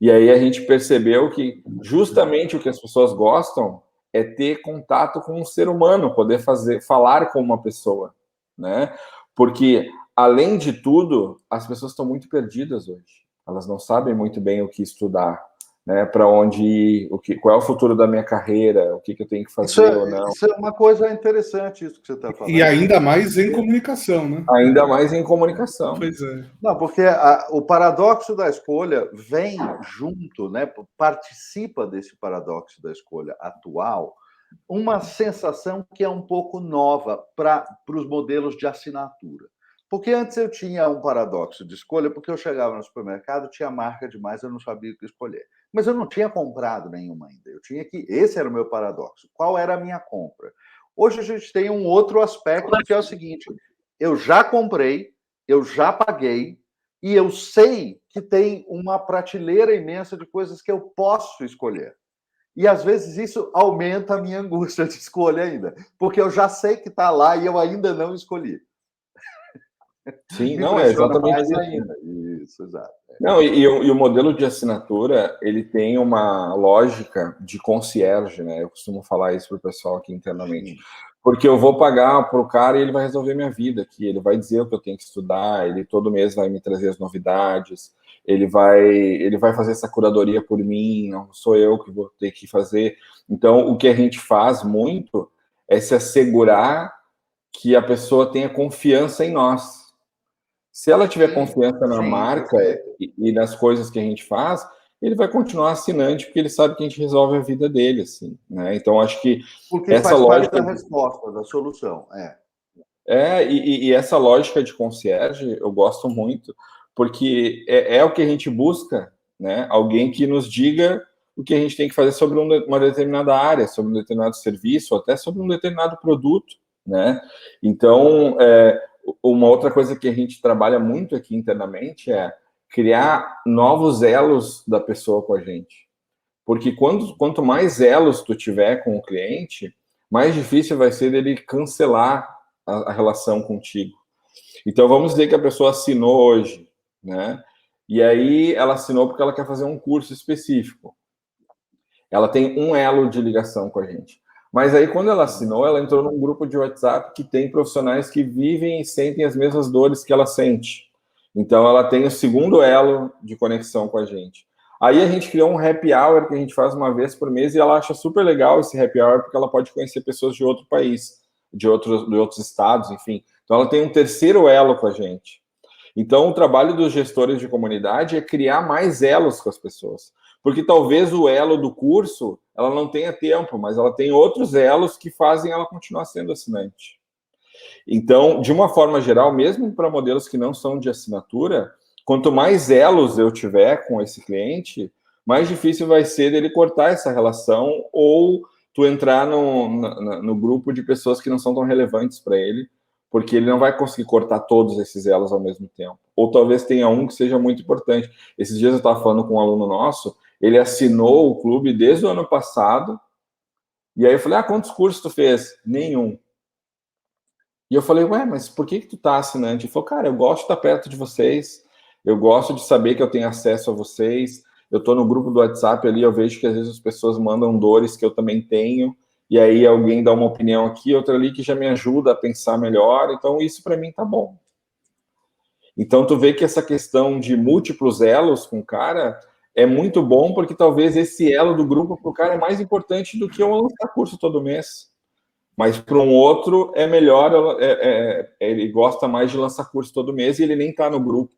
E aí a gente percebeu que justamente o que as pessoas gostam é ter contato com um ser humano, poder falar com uma pessoa, né? Porque, além de tudo, as pessoas estão muito perdidas hoje. Elas não sabem muito bem o que estudar, né, para onde ir, qual é o futuro da minha carreira, o que eu tenho que fazer ou não. Isso é uma coisa interessante, isso que você está falando. E ainda mais em comunicação, né? Ainda mais em comunicação. Pois é. Não, porque o paradoxo da escolha vem junto, né, participa desse paradoxo da escolha atual, uma sensação que é um pouco nova para os modelos de assinatura. Porque antes eu tinha um paradoxo de escolha, porque eu chegava no supermercado, tinha marca demais, eu não sabia o que escolher. Mas eu não tinha comprado nenhuma ainda. Eu tinha que. Esse era o meu paradoxo. Qual era a minha compra? Hoje a gente tem um outro aspecto que é o seguinte: eu já comprei, eu já paguei, e eu sei que tem uma prateleira imensa de coisas que eu posso escolher. E às vezes isso aumenta a minha angústia de escolha ainda, porque eu já sei que está lá e eu ainda não escolhi. Sim, Me não, é impressiona exatamente mais isso. ainda. Isso, exato. Não, e o modelo de assinatura, ele tem uma lógica de concierge, né? Eu costumo falar isso para o pessoal aqui internamente. Sim. Porque eu vou pagar para o cara e ele vai resolver minha vida aqui, ele vai dizer o que eu tenho que estudar, ele todo mês vai me trazer as novidades, ele vai fazer essa curadoria por mim, não sou eu que vou ter que fazer. Então, o que a gente faz muito é se assegurar que a pessoa tenha confiança em nós. Se ela tiver confiança na marca e nas coisas que a gente faz, ele vai continuar assinante, porque ele sabe que a gente resolve a vida dele, assim, né? Então, acho que porque essa faz lógica parte da resposta, da solução. e essa lógica de concierge eu gosto muito, porque é o que a gente busca, né? Alguém que nos diga o que a gente tem que fazer sobre uma determinada área, sobre um determinado serviço, ou até sobre um determinado produto, né? Então, uma outra coisa que a gente trabalha muito aqui internamente é criar novos elos da pessoa com a gente. Porque quanto mais elos tu tiver com o cliente, mais difícil vai ser dele cancelar a relação contigo. Então, vamos dizer que a pessoa assinou hoje, né? E aí ela assinou porque ela quer fazer um curso específico. Ela tem um elo de ligação com a gente. Mas aí, quando ela assinou, ela entrou num grupo de WhatsApp que tem profissionais que vivem e sentem as mesmas dores que ela sente. Então, ela tem o segundo elo de conexão com a gente. Aí, a gente criou um happy hour que a gente faz uma vez por mês e ela acha super legal esse happy hour porque ela pode conhecer pessoas de outro país, de outros estados, enfim. Então, ela tem um terceiro elo com a gente. Então, o trabalho dos gestores de comunidade é criar mais elos com as pessoas. Porque talvez o elo do curso, ela não tenha tempo, mas ela tem outros elos que fazem ela continuar sendo assinante. Então, de uma forma geral, mesmo para modelos que não são de assinatura, quanto mais elos eu tiver com esse cliente, mais difícil vai ser dele cortar essa relação ou tu entrar no grupo de pessoas que não são tão relevantes para ele, porque ele não vai conseguir cortar todos esses elos ao mesmo tempo. Ou talvez tenha um que seja muito importante. Esses dias eu estava falando com um aluno nosso, ele assinou o clube desde o ano passado, e aí eu falei, quantos cursos tu fez? Nenhum. E eu falei, ué, mas por que tu tá assinante? Ele falou, cara, eu gosto de estar perto de vocês, eu gosto de saber que eu tenho acesso a vocês, eu tô no grupo do WhatsApp ali, eu vejo que às vezes as pessoas mandam dores que eu também tenho, e aí alguém dá uma opinião aqui, outra ali, que já me ajuda a pensar melhor, então isso para mim tá bom. Então tu vê que essa questão de múltiplos elos com o cara é muito bom, porque talvez esse elo do grupo pro cara é mais importante do que eu lançar curso todo mês. Mas para um outro é melhor, ele gosta mais de lançar curso todo mês e ele nem está no grupo,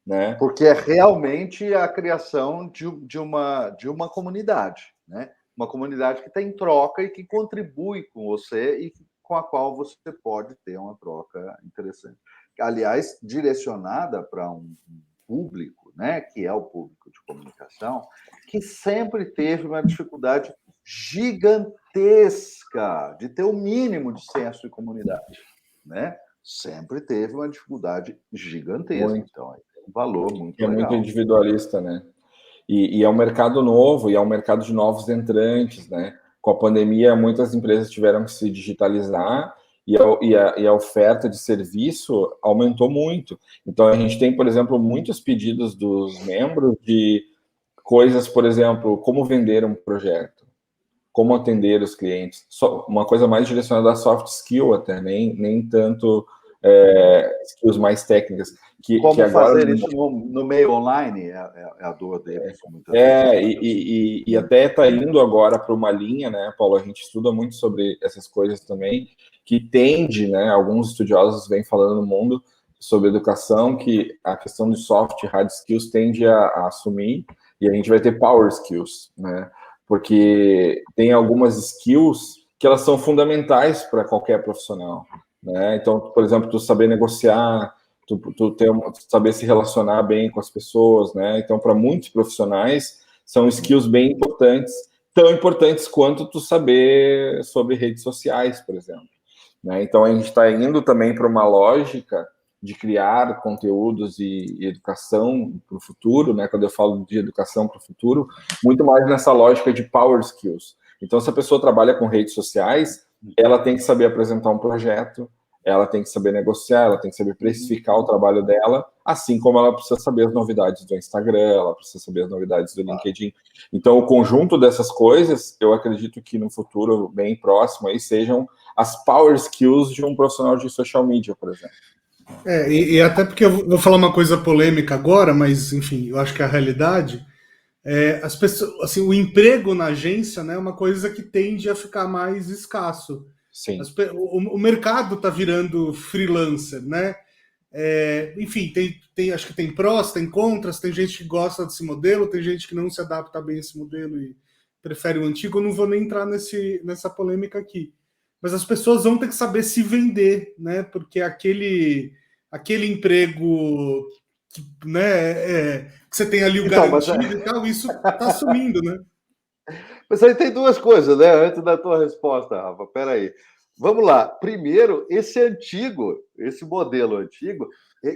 né? Porque é realmente a criação de uma comunidade, né? Uma comunidade que está em troca e que contribui com você e com a qual você pode ter uma troca interessante. Aliás, direcionada para um público, né? Que é o público de comunicação, que sempre teve uma dificuldade gigantesca de ter o mínimo de senso de comunidade, né? Sempre teve uma dificuldade gigantesca. Muito. Então, é um valor muito legal. Muito individualista, né? E é um mercado novo, e é um mercado de novos entrantes, né? Com a pandemia, muitas empresas tiveram que se digitalizar e a oferta de serviço aumentou muito. Então, a gente tem, por exemplo, muitos pedidos dos membros de coisas, por exemplo, como vender um projeto, como atender os clientes, uma coisa mais direcionada a soft skill até, nem tanto skills mais técnicas. Como que agora fazer isso no meio online é a dor deles. E até está indo agora para uma linha, né, Paulo? A gente estuda muito sobre essas coisas também, que tende, né, alguns estudiosos vêm falando no mundo sobre educação, que a questão de soft e hard skills tende a assumir, e a gente vai ter power skills, né? Porque tem algumas skills que elas são fundamentais para qualquer profissional, né? Então, por exemplo, tu saber negociar, saber se relacionar bem com as pessoas, né? Então, para muitos profissionais, são skills bem importantes, tão importantes quanto tu saber sobre redes sociais, por exemplo, né? Então, a gente está indo também para uma lógica de criar conteúdos e educação para o futuro, né? Quando eu falo de educação para o futuro, muito mais nessa lógica de power skills. Então, se a pessoa trabalha com redes sociais, ela tem que saber apresentar um projeto, ela tem que saber negociar, ela tem que saber precificar o trabalho dela, assim como ela precisa saber as novidades do Instagram, ela precisa saber as novidades do LinkedIn. Então, o conjunto dessas coisas, eu acredito que no futuro bem próximo aí sejam as power skills de um profissional de social media, por exemplo. E até porque eu vou falar uma coisa polêmica agora, mas enfim, eu acho que é a realidade. As pessoas, assim, o emprego na agência, né, é uma coisa que tende a ficar mais escasso. Sim. O mercado está virando freelancer, né? Enfim, acho que tem prós, tem contras, tem gente que gosta desse modelo, tem gente que não se adapta bem a esse modelo e prefere o antigo. Eu não vou nem entrar nessa polêmica aqui. Mas as pessoas vão ter que saber se vender, né? Porque aquele emprego né, que você tem ali o garantido e tal, isso está sumindo, né? Mas aí tem duas coisas, né? Antes da tua resposta, Rafa, peraí. Vamos lá. Primeiro, esse modelo antigo,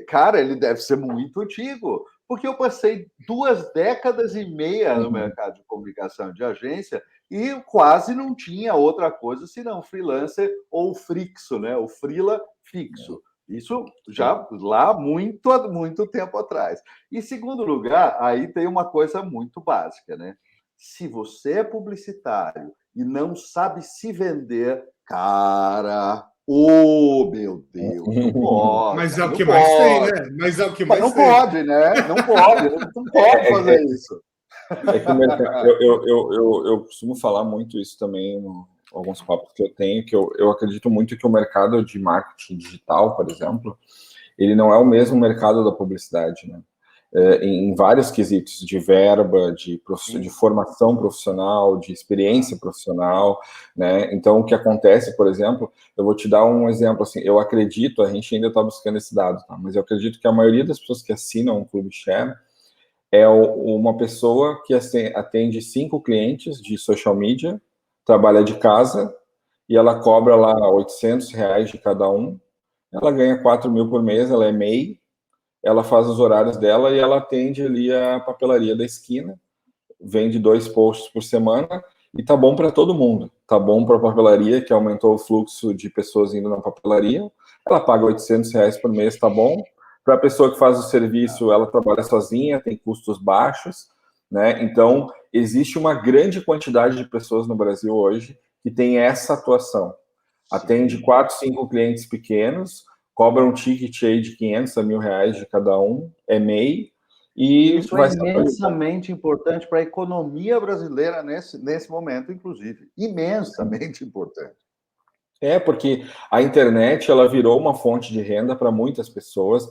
cara, ele deve ser muito antigo, porque eu passei 2 décadas e meia no mercado de comunicação de agência e quase não tinha outra coisa senão freelancer ou fixo, né? O freela fixo. Isso já lá muito tempo atrás. Em segundo lugar, aí tem uma coisa muito básica, né? Se você é publicitário e não sabe se vender, cara, meu Deus, não pode. Mas é o que mais tem, né? Mas é o que mais não tem. pode, né? Não pode fazer isso. É que o mercado, eu costumo falar muito isso também em alguns papos que eu tenho, que eu acredito muito que o mercado de marketing digital, por exemplo, ele não é o mesmo mercado da publicidade, né? Em vários quesitos de verba, de formação profissional, de experiência profissional, né? Então, o que acontece, por exemplo, eu vou te dar um exemplo, assim, eu acredito, a gente ainda está buscando esse dado, tá? Mas eu acredito que a maioria das pessoas que assinam um Clube Share é uma pessoa que atende 5 clientes de social media, trabalha de casa, e ela cobra lá R$800 de cada um, ela ganha 4 mil por mês, ela é MEI, ela faz os horários dela e ela atende ali a papelaria da esquina, vende 2 posts por semana e tá bom para todo mundo. Tá bom para a papelaria, que aumentou o fluxo de pessoas indo na papelaria, ela paga R$800 por mês, tá bom. Para a pessoa que faz o serviço, ela trabalha sozinha, tem custos baixos, né? Então, existe uma grande quantidade de pessoas no Brasil hoje que tem essa atuação. Atende 4, 5 clientes pequenos, cobra um ticket aí de 500 a R$1.000 de cada um, é MEI, e isso é imensamente importante para a economia brasileira nesse momento, inclusive. Imensamente importante. Porque a internet ela virou uma fonte de renda para muitas pessoas,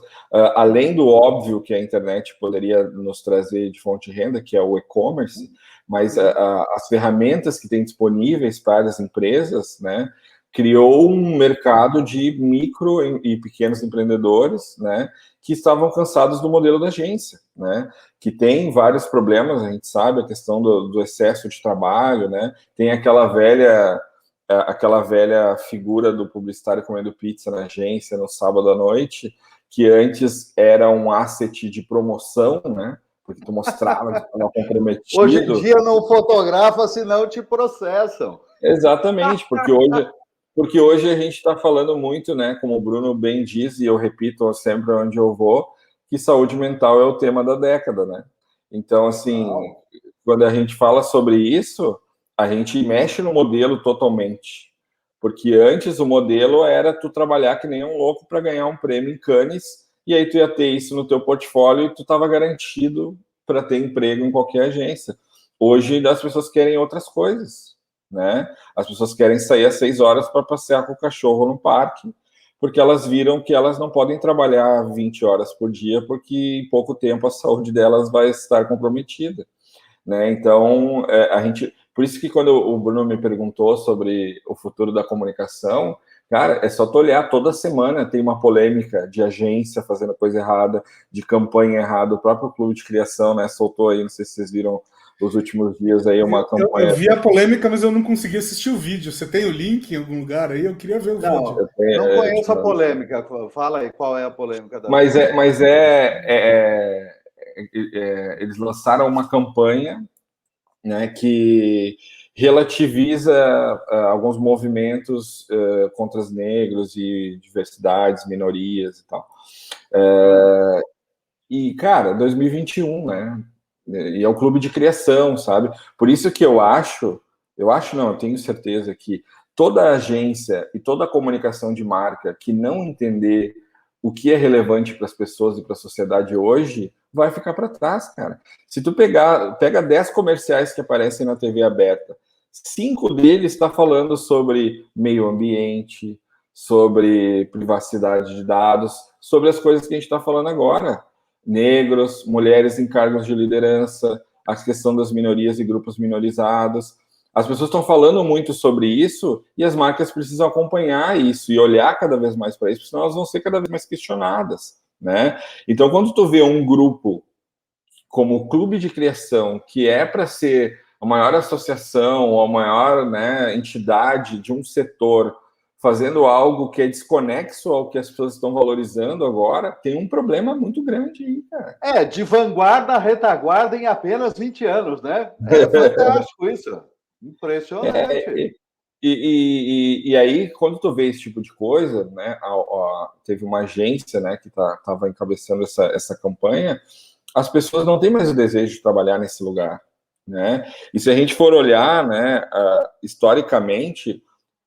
além do óbvio que a internet poderia nos trazer de fonte de renda, que é o e-commerce, mas as ferramentas que tem disponíveis para as empresas, né, criou um mercado de micro e pequenos empreendedores, né, que estavam cansados do modelo da agência, né, que tem vários problemas, a gente sabe, a questão do excesso de trabalho, né, tem aquela velha figura do publicitário comendo pizza na agência no sábado à noite, que antes era um asset de promoção, né? Porque tu mostrava que estava comprometido. Hoje em dia não fotografa, senão te processam. Exatamente, porque hoje a gente está falando muito, né? Como o Bruno bem diz, e eu repito sempre onde eu vou, que saúde mental é o tema da década, né? Então, assim, quando a gente fala sobre isso, a gente mexe no modelo totalmente, Porque antes o modelo era tu trabalhar que nem um louco para ganhar um prêmio em Cannes, e aí tu ia ter isso no teu portfólio e tu estava garantido para ter emprego em qualquer agência. Hoje as pessoas querem outras coisas, né? As pessoas querem sair às 6 horas para passear com o cachorro no parque, porque elas viram que elas não podem trabalhar 20 horas por dia, porque em pouco tempo a saúde delas vai estar comprometida, né? Então, por isso que quando o Bruno me perguntou sobre o futuro da comunicação, cara, é só tu olhar, toda semana tem uma polêmica de agência fazendo coisa errada, de campanha errada, o próprio Clube de Criação, né, soltou aí, não sei se vocês viram os últimos dias aí uma campanha. Eu vi a polêmica, mas eu não consegui assistir o vídeo. Você tem o link em algum lugar aí? Eu queria ver o vídeo. Não conheço a polêmica. Fala aí, qual é a polêmica da eles lançaram uma campanha, né, que relativiza alguns movimentos contra os negros e diversidades, minorias e tal. E, cara, 2021, né? E é o clube de criação, sabe? Por isso que eu tenho certeza que toda agência e toda comunicação de marca que não entender o que é relevante para as pessoas e para a sociedade hoje, vai ficar para trás, cara. Se tu pega 10 comerciais que aparecem na TV aberta, 5 deles está falando sobre meio ambiente, sobre privacidade de dados, sobre as coisas que a gente está falando agora. Negros, mulheres em cargos de liderança, a questão das minorias e grupos minorizados. As pessoas estão falando muito sobre isso e as marcas precisam acompanhar isso e olhar cada vez mais para isso, senão elas vão ser cada vez mais questionadas, né? Então, quando tu vê um grupo como o Clube de Criação, que é para ser a maior associação ou a maior, né, entidade de um setor, fazendo algo que é desconexo ao que as pessoas estão valorizando agora, tem um problema muito grande aí, cara. De vanguarda a retaguarda em apenas 20 anos, né? É fantástico isso. Impressionante. E aí, quando tu vê esse tipo de coisa, né, teve uma agência, né, que estava encabeçando essa campanha, as pessoas não têm mais o desejo de trabalhar nesse lugar, né? E se a gente for olhar, né, historicamente,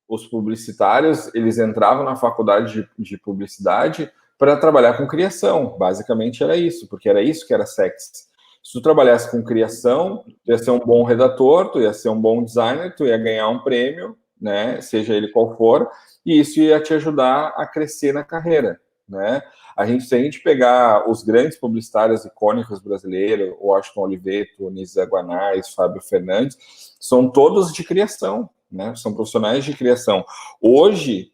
os publicitários, eles entravam na faculdade de publicidade para trabalhar com criação. Basicamente era isso, porque era isso que era sexy. Se tu trabalhasse com criação, tu ia ser um bom redator, tu ia ser um bom designer, tu ia ganhar um prêmio, né, seja ele qual for, e isso ia te ajudar a crescer na carreira, né? Se a gente pegar os grandes publicitários icônicos brasileiros, Washington Oliveto, Nisa Guanais, Fábio Fernandes, são todos de criação, né? São profissionais de criação. Hoje,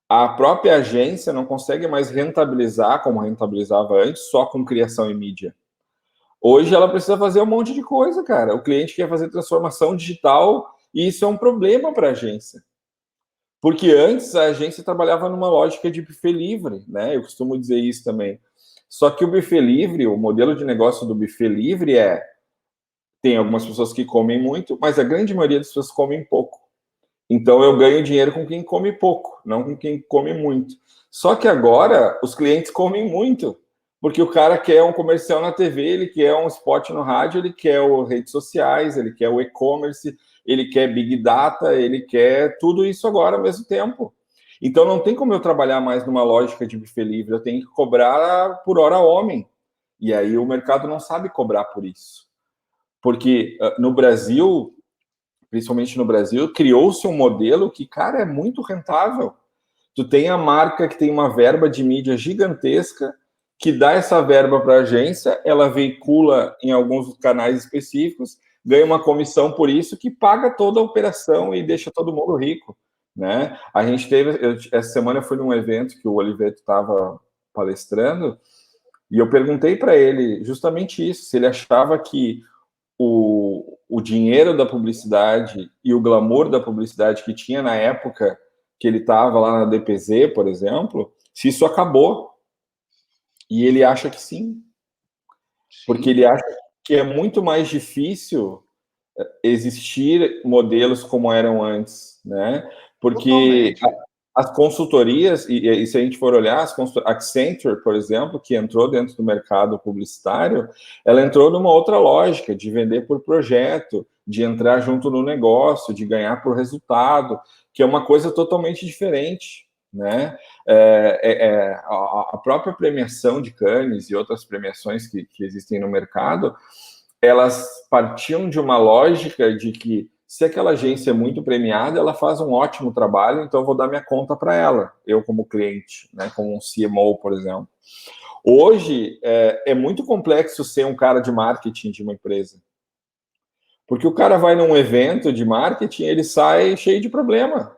a própria agência não consegue mais rentabilizar como rentabilizava antes, só com criação e mídia. Hoje ela precisa fazer um monte de coisa, cara. O cliente quer fazer transformação digital e isso é um problema para a agência. Porque antes a agência trabalhava numa lógica de buffet livre, né? Eu costumo dizer isso também. Só que o buffet livre, o modelo de negócio do buffet livre tem algumas pessoas que comem muito, mas a grande maioria das pessoas comem pouco. Então eu ganho dinheiro com quem come pouco, não com quem come muito. Só que agora os clientes comem muito, porque o cara quer um comercial na TV, ele quer um spot no rádio, ele quer redes sociais, ele quer o e-commerce, ele quer Big Data, ele quer tudo isso agora ao mesmo tempo. Então não tem como eu trabalhar mais numa lógica de buffet livre, eu tenho que cobrar por hora homem. E aí o mercado não sabe cobrar por isso. Porque no Brasil, principalmente no Brasil, criou-se um modelo que, cara, é muito rentável. Tu tem a marca que tem uma verba de mídia gigantesca, que dá essa verba para a agência, ela veicula em alguns canais específicos, ganha uma comissão por isso, que paga toda a operação e deixa todo mundo rico, né? A gente essa semana eu fui num evento que o Oliveto estava palestrando, e eu perguntei para ele justamente isso, se ele achava que o dinheiro da publicidade e o glamour da publicidade que tinha na época que ele estava lá na DPZ, por exemplo, se isso acabou. E ele acha que sim. Porque ele acha que é muito mais difícil existir modelos como eram antes, né? Porque as consultorias, e se a gente for olhar, a Accenture, por exemplo, que entrou dentro do mercado publicitário, ela entrou numa outra lógica, de vender por projeto, de entrar junto no negócio, de ganhar por resultado. que é uma coisa totalmente diferente, né? A própria premiação de Cannes e outras premiações que existem no mercado, elas partiam de uma lógica de que se aquela agência é muito premiada, ela faz um ótimo trabalho, então eu vou dar minha conta para ela, eu como cliente, né, como um CMO, por exemplo. Hoje, é muito complexo ser um cara de marketing de uma empresa. Porque o cara vai num evento de marketing, ele sai cheio de problema.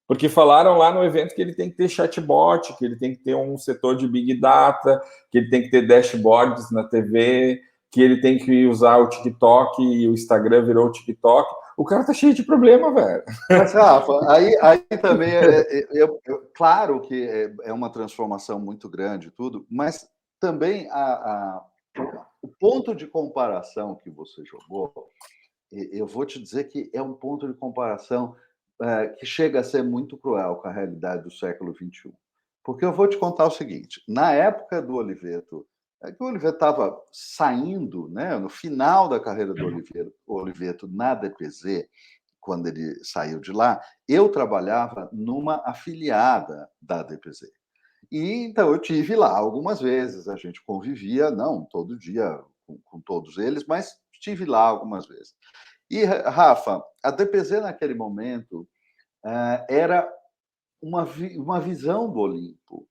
Porque falaram lá no evento que ele tem que ter chatbot, que ele tem que ter um setor de Big Data, que ele tem que ter dashboards na TV, que ele tem que usar o TikTok e o Instagram virou o TikTok. O cara tá cheio de problema, velho. Mas, Rafa, aí também, claro que é uma transformação muito grande tudo, mas também o ponto de comparação que você jogou, eu vou te dizer que é um ponto de comparação que chega a ser muito cruel com a realidade do século XXI. Porque eu vou te contar o seguinte, na época do Oliveto, que o Oliveto estava saindo, né, no final da carreira do Oliveto na DPZ, quando ele saiu de lá, eu trabalhava numa afiliada da DPZ. E então eu tive lá algumas vezes, a gente convivia, não todo dia com todos eles, mas estive lá algumas vezes. E, Rafa, a DPZ naquele momento era uma visão do Olimpo,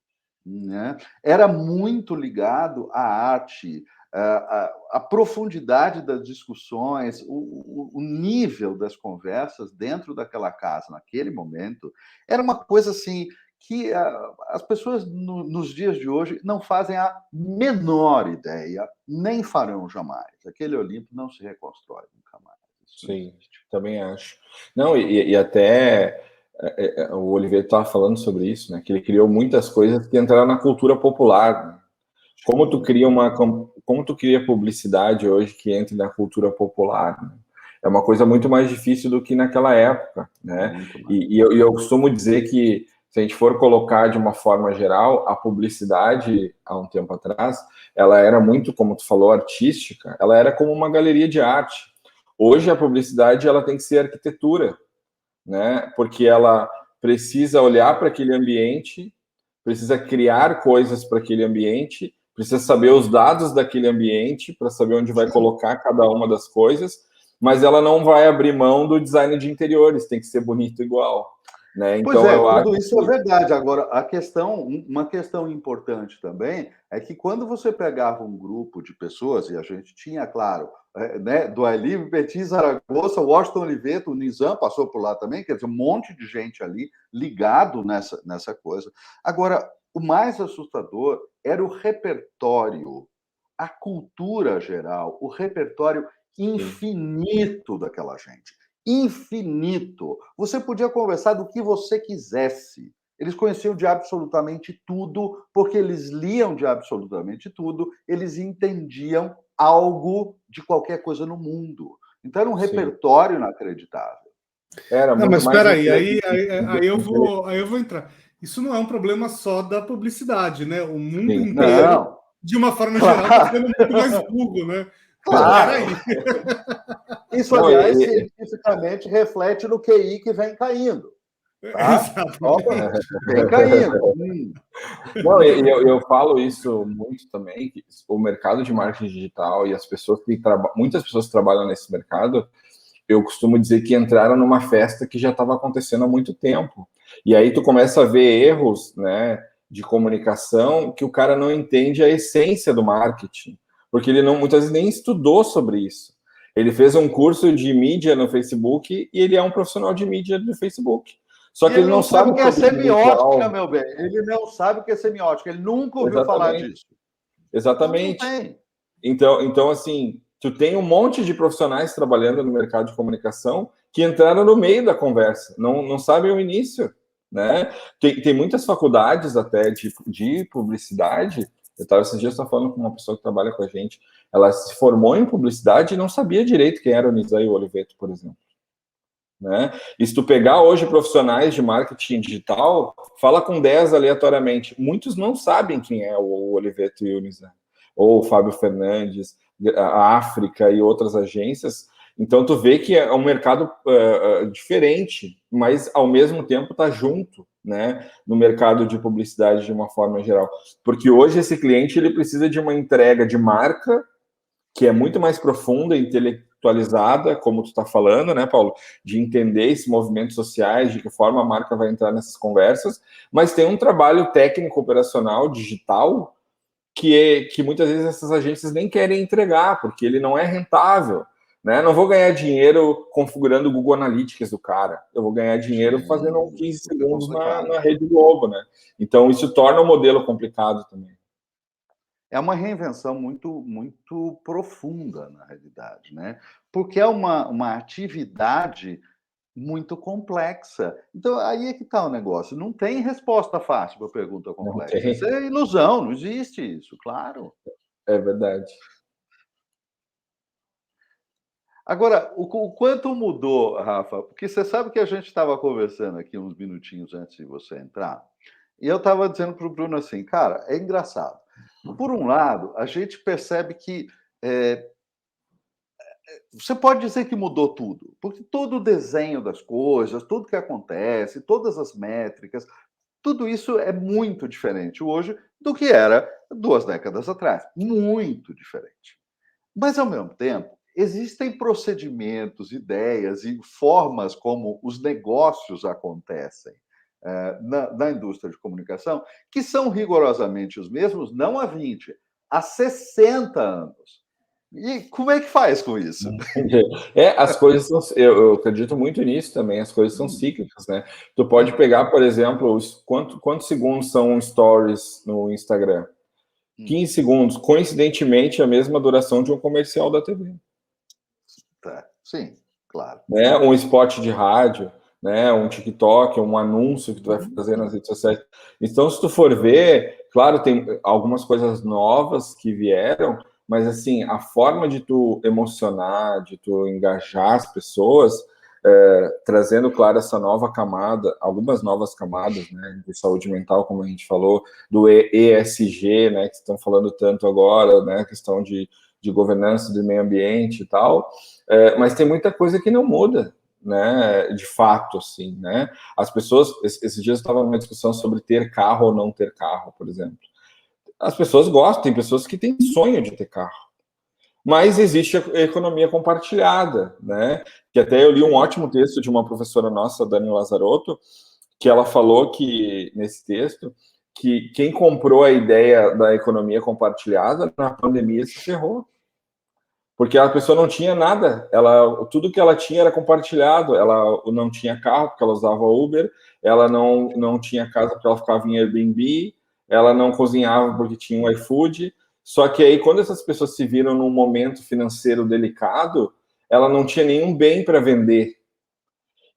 né? Era muito ligado à arte, à profundidade das discussões, o nível das conversas dentro daquela casa, naquele momento, era uma coisa assim que as pessoas nos dias de hoje não fazem a menor ideia, nem farão jamais. Aquele Olimpo não se reconstrói nunca mais. Sim, também acho. Não, e até o Oliveira estava falando sobre isso, né? Que ele criou muitas coisas que entraram na cultura popular, né? Como tu cria publicidade hoje que entre na cultura popular, né? É uma coisa muito mais difícil do que naquela época, né? E eu costumo dizer que, se a gente for colocar de uma forma geral, a publicidade, há um tempo atrás, ela era muito, como tu falou, artística, ela era como uma galeria de arte. Hoje a publicidade ela tem que ser arquitetura, né? Porque ela precisa olhar para aquele ambiente, precisa criar coisas para aquele ambiente, precisa saber os dados daquele ambiente para saber onde vai colocar cada uma das coisas, mas ela não vai abrir mão do design de interiores, tem que ser bonito igual, né? Então, pois é, eu tudo acho isso é verdade. Agora, uma questão importante também é que quando você pegava um grupo de pessoas, e a gente tinha, claro, né, do Livre, Petit, Zaragoza, Washington Oliveto, o Nizam passou por lá também, quer dizer, um monte de gente ali ligado nessa coisa. Agora, o mais assustador era o repertório, a cultura geral, o repertório infinito daquela gente. Infinito. Você podia conversar do que você quisesse. Eles conheciam de absolutamente tudo, porque eles liam de absolutamente tudo, eles entendiam algo de qualquer coisa no mundo. Então era um repertório inacreditável. Era Não, muito mas mais espera aí eu vou entrar. Isso não é um problema só da publicidade, né? O mundo inteiro, Não. de uma forma geral, está sendo muito mais burro, né? Claro. Isso, aliás, cientificamente reflete no QI que vem caindo. Tá? Exatamente. Vem caindo. Não, eu falo isso muito também, que o mercado de marketing digital e as pessoas que muitas pessoas que trabalham nesse mercado, eu costumo dizer que entraram numa festa que já estava acontecendo há muito tempo. E aí tu começa a ver erros, né, de comunicação que o cara não entende a essência do marketing, porque ele não muitas vezes nem estudou sobre isso. Ele fez um curso de mídia no Facebook e ele é um profissional de mídia do Facebook. Só que ele não sabe o que é semiótica, meu bem. Ele não sabe o que é semiótica. Ele nunca ouviu falar disso. Exatamente. Então, assim, tu tem um monte de profissionais trabalhando no mercado de comunicação que entraram no meio da conversa, não sabem o início, né? Tem muitas faculdades até de publicidade. Esses dias eu estava falando com uma pessoa que trabalha com a gente. Ela se formou em publicidade e não sabia direito quem era o Nizam e o Oliveto, por exemplo. Né? E se tu pegar hoje profissionais de marketing digital, fala com 10 aleatoriamente. Muitos não sabem quem é o Oliveto e o Nizam, ou o Fábio Fernandes, a África e outras agências, Então, tu vê que é um mercado diferente, mas, ao mesmo tempo, está junto, né, no mercado de publicidade de uma forma geral. Porque hoje esse cliente ele precisa de uma entrega de marca que é muito mais profunda, intelectualizada, como tu está falando, né, Paulo? De entender esses movimentos sociais, de que forma a marca vai entrar nessas conversas, mas tem um trabalho técnico, operacional, digital, que muitas vezes essas agências nem querem entregar, porque ele não é rentável. Né? Não vou ganhar dinheiro configurando o Google Analytics do cara. Eu vou ganhar dinheiro fazendo 15 segundos na Rede Globo, né? Então, isso torna o modelo complicado também. É uma reinvenção muito profunda, na realidade, né? Porque é uma atividade muito complexa. Então, aí é que está o negócio. Não tem resposta fácil para pergunta complexa. Isso é ilusão, não existe isso, claro. É verdade. Agora, o quanto mudou, Rafa? Porque você sabe que a gente estava conversando aqui uns minutinhos antes de você entrar, e eu estava dizendo para o Bruno assim, cara, é engraçado. Por um lado, a gente percebe que você pode dizer que mudou tudo, porque todo o desenho das coisas, tudo que acontece, todas as métricas, tudo isso é muito diferente hoje do que era 2 décadas atrás. Muito diferente. Mas, ao mesmo tempo, existem procedimentos, ideias e formas como os negócios acontecem na indústria de comunicação que são rigorosamente os mesmos, não há 20, há 60 anos. E como é que faz com isso? As coisas são, eu acredito muito nisso também, as coisas são cíclicas, né? Tu pode pegar, por exemplo, quantos segundos são stories no Instagram? 15 segundos, coincidentemente a mesma duração de um comercial da TV. Tá, sim, claro. Né? Um spot de rádio, né? Um TikTok, um anúncio que tu vai fazer nas redes sociais. Então, se tu for ver, claro, tem algumas coisas novas que vieram, mas assim, a forma de tu emocionar, de tu engajar as pessoas, trazendo, claro, essa nova camada, algumas novas camadas, né, de saúde mental, como a gente falou, do ESG, né, que estão falando tanto agora, né, questão de governança do meio ambiente e tal, mas tem muita coisa que não muda, né, de fato, assim, né, as pessoas, esses dias eu estava numa discussão sobre ter carro ou não ter carro, por exemplo. As pessoas gostam, tem pessoas que têm sonho de ter carro, mas existe a economia compartilhada, né? Que até eu li um ótimo texto de uma professora nossa, Dani Lazarotto, que ela falou que, nesse texto, que quem comprou a ideia da economia compartilhada na pandemia se ferrou. Porque a pessoa não tinha nada, tudo que ela tinha era compartilhado, ela não tinha carro porque ela usava Uber, ela não tinha casa porque ela ficava em Airbnb, ela não cozinhava porque tinha um iFood. Só que aí, quando essas pessoas se viram num momento financeiro delicado, ela não tinha nenhum bem para vender.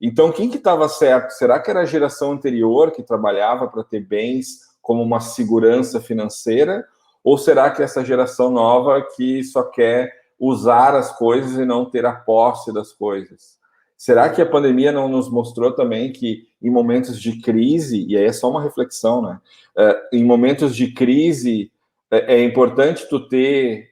Então, quem que estava certo? Será que era a geração anterior que trabalhava para ter bens como uma segurança financeira? Ou será que essa geração nova que só quer usar as coisas e não ter a posse das coisas? Será que a pandemia não nos mostrou também que em momentos de crise, e aí é só uma reflexão, né? Em momentos de crise, é importante tu ter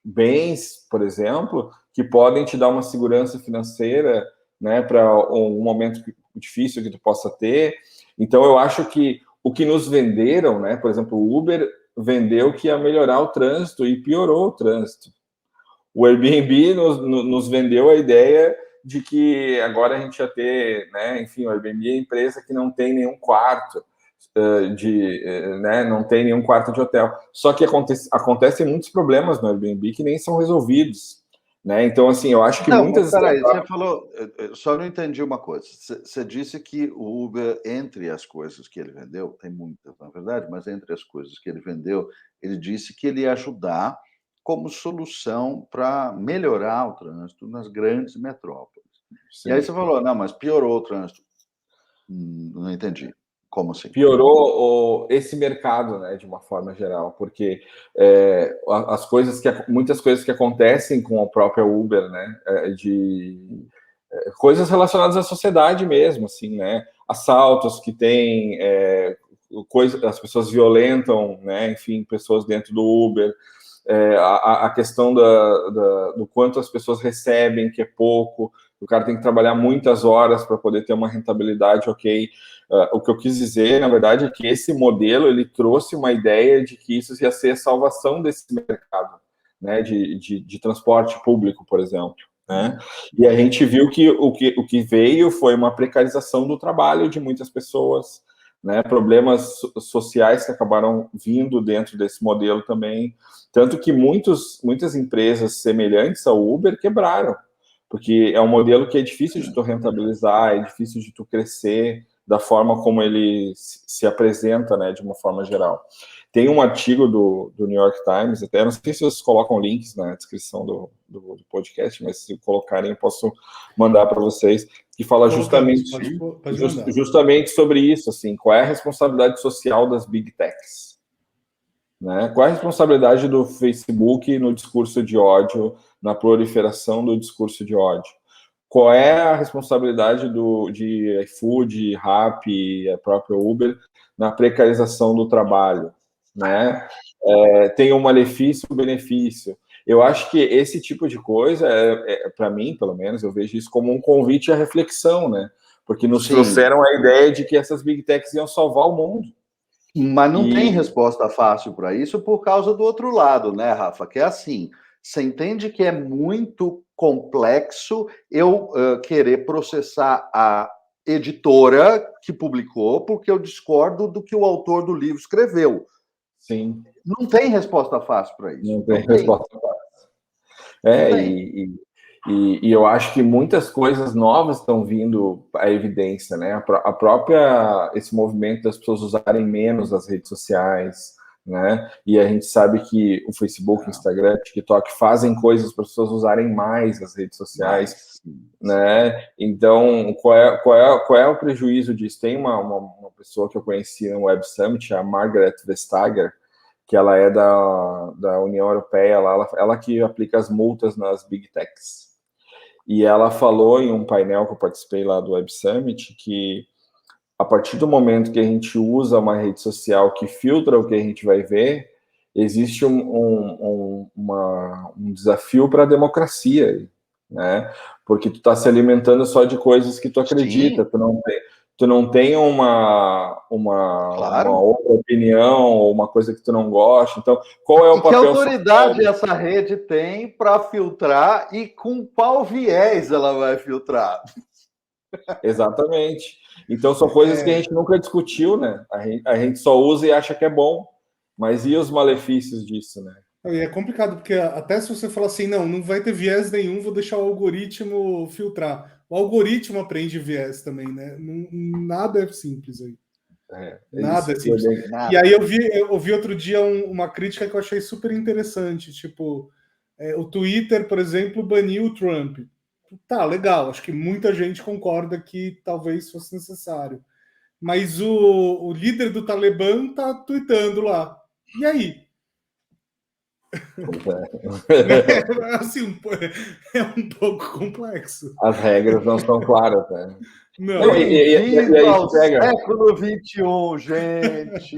bens, por exemplo, que podem te dar uma segurança financeira, né, para um momento difícil que tu possa ter. Então, eu acho que o que nos venderam, né, por exemplo, o Uber vendeu que ia melhorar o trânsito e piorou o trânsito. O Airbnb nos vendeu a ideia de que agora a gente ia ter, né, enfim, o Airbnb é a empresa que não tem nenhum quarto, né, não tem nenhum quarto de hotel. Só que acontecem muitos problemas no Airbnb que nem são resolvidos. Né? Então, assim, eu acho que muitas... Peraí, você falou... Só não entendi uma coisa. Você disse que o Uber, entre as coisas que ele vendeu, tem muitas, na verdade, mas entre as coisas que ele vendeu, ele disse que ele ia ajudar como solução para melhorar o trânsito nas grandes metrópoles. Sim. E aí você falou, não, mas piorou o trânsito. Não entendi. Como assim? Piorou esse mercado, né, de uma forma geral, porque muitas coisas que acontecem com a própria Uber, né, coisas relacionadas à sociedade mesmo, assim, né, assaltos que tem, as pessoas violentam, né, enfim, pessoas dentro do Uber. a questão do quanto as pessoas recebem, que é pouco, o cara tem que trabalhar muitas horas para poder ter uma rentabilidade ok. O que eu quis dizer, na verdade, é que esse modelo, ele trouxe uma ideia de que isso ia ser a salvação desse mercado, né, de transporte público, por exemplo. Né? E a gente viu que o que veio foi uma precarização do trabalho de muitas pessoas, né? Problemas sociais que acabaram vindo dentro desse modelo também, tanto que muitas empresas semelhantes ao Uber quebraram, porque é um modelo que é difícil de tu rentabilizar, é difícil de tu crescer da forma como ele se apresenta, né, de uma forma geral. Tem um artigo do New York Times, até não sei se vocês colocam links na descrição do podcast, mas se colocarem eu posso mandar para vocês, que fala justamente sobre isso, assim, qual é a responsabilidade social das Big Techs, né? Qual é a responsabilidade do Facebook no discurso de ódio, na proliferação do discurso de ódio? Qual é a responsabilidade de iFood, Rappi, a própria Uber, na precarização do trabalho? Né? Tem um malefício e um benefício. Eu acho que esse tipo de coisa, para mim, pelo menos, eu vejo isso como um convite à reflexão, né? Porque nos trouxeram a ideia de que essas Big Techs iam salvar o mundo. Mas não tem resposta fácil para isso por causa do outro lado, né, Rafa? Que é assim, você entende que é muito complexo eu querer processar a editora que publicou, porque eu discordo do que o autor do livro escreveu. Sim. Não tem resposta fácil para isso. Não tem resposta fácil. E eu acho que muitas coisas novas estão vindo à evidência, né? A própria, esse movimento das pessoas usarem menos as redes sociais, né? E a gente sabe que o Facebook, Instagram, TikTok fazem coisas para as pessoas usarem mais as redes sociais, né? Então, qual é o prejuízo disso? Tem uma pessoa que eu conheci no Web Summit, a Margaret Vestager, que ela é da União Europeia, ela que aplica as multas nas Big Techs. E ela falou em um painel que eu participei lá do Web Summit que a partir do momento que a gente usa uma rede social que filtra o que a gente vai ver, existe um desafio para a democracia, né? Porque tu está se alimentando só de coisas que tu acredita, tu não tem uma outra opinião ou uma coisa que tu não gosta. Então, qual é o papel? Que autoridade essa rede tem para filtrar e com qual viés ela vai filtrar? Exatamente. Então, são coisas que a gente nunca discutiu, né? A gente só usa e acha que é bom. Mas e os malefícios disso, né? E é complicado, porque até se você falar assim, não vai ter viés nenhum, vou deixar o algoritmo filtrar. O algoritmo aprende viés também, né? Nada é simples aí. Nada é simples. E aí eu vi outro dia uma crítica que eu achei super interessante. Tipo, o Twitter, por exemplo, baniu o Trump. Tá, legal. Acho que muita gente concorda que talvez fosse necessário. Mas o líder do Talibã tá tweetando lá. E aí? Assim, é um pouco complexo. As regras não são claras, né? Não. Bem-vindo ao século XXI, gente.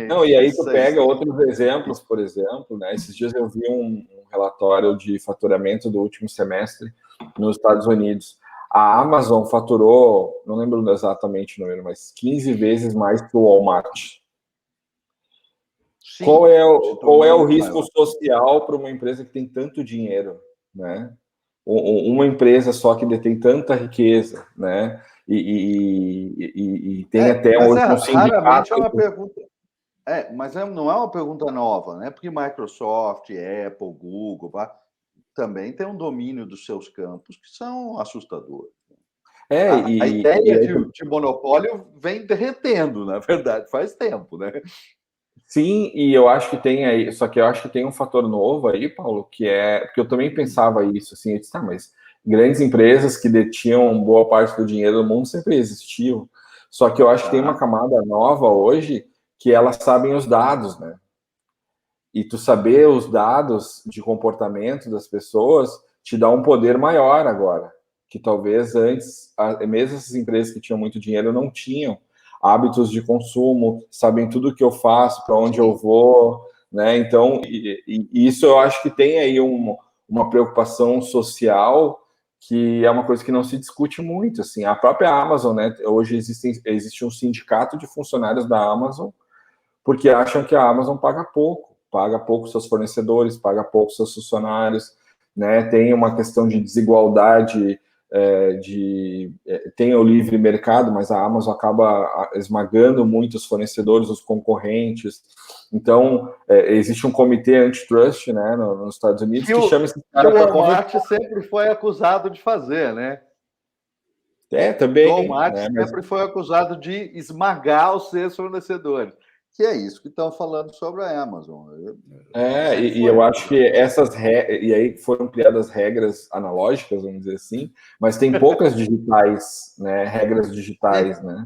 Não, e aí tu pega outros exemplos, por exemplo, né? Esses dias eu vi um relatório de faturamento do último semestre nos Estados Unidos. A Amazon faturou, não lembro exatamente o número, mas 15 vezes mais que o Walmart. Sim, qual é o risco social para uma empresa que tem tanto dinheiro, né? Uma empresa só que detém tanta riqueza, né? E tem até hoje um sindicato. Raramente é uma pergunta. Mas não é uma pergunta nova, né? Porque Microsoft, Apple, Google também tem um domínio dos seus campos que são assustadores. A ideia de monopólio vem derretendo, na verdade, faz tempo, né? Sim, e eu acho que tem aí, só que eu acho que tem um fator novo aí, Paulo, que é, porque eu também pensava isso, assim, eu disse, tá, mas grandes empresas que detinham boa parte do dinheiro do mundo sempre existiam, só que eu acho que tem uma camada nova hoje, que elas sabem os dados, né? E tu saber os dados de comportamento das pessoas te dá um poder maior agora, que talvez antes, mesmo essas empresas que tinham muito dinheiro não tinham hábitos de consumo, sabem tudo que eu faço, para onde eu vou, né? Então, e isso eu acho que tem aí uma preocupação social que é uma coisa que não se discute muito, assim. A própria Amazon, né? Hoje existe um sindicato de funcionários da Amazon porque acham que a Amazon paga pouco seus fornecedores, paga pouco seus funcionários, né? Tem uma questão de desigualdade, tem o livre mercado, mas a Amazon acaba esmagando muito os fornecedores, os concorrentes. Então, existe um comitê antitrust, né, nos Estados Unidos que chama esse cara para conversar. O Walmart sempre foi acusado de fazer, né? Também. O Walmart sempre foi acusado de esmagar os seus fornecedores. Que é isso que estão falando sobre a Amazon. E eu acho que e aí foram criadas regras analógicas, vamos dizer assim, mas tem poucas digitais, né? Regras digitais, né?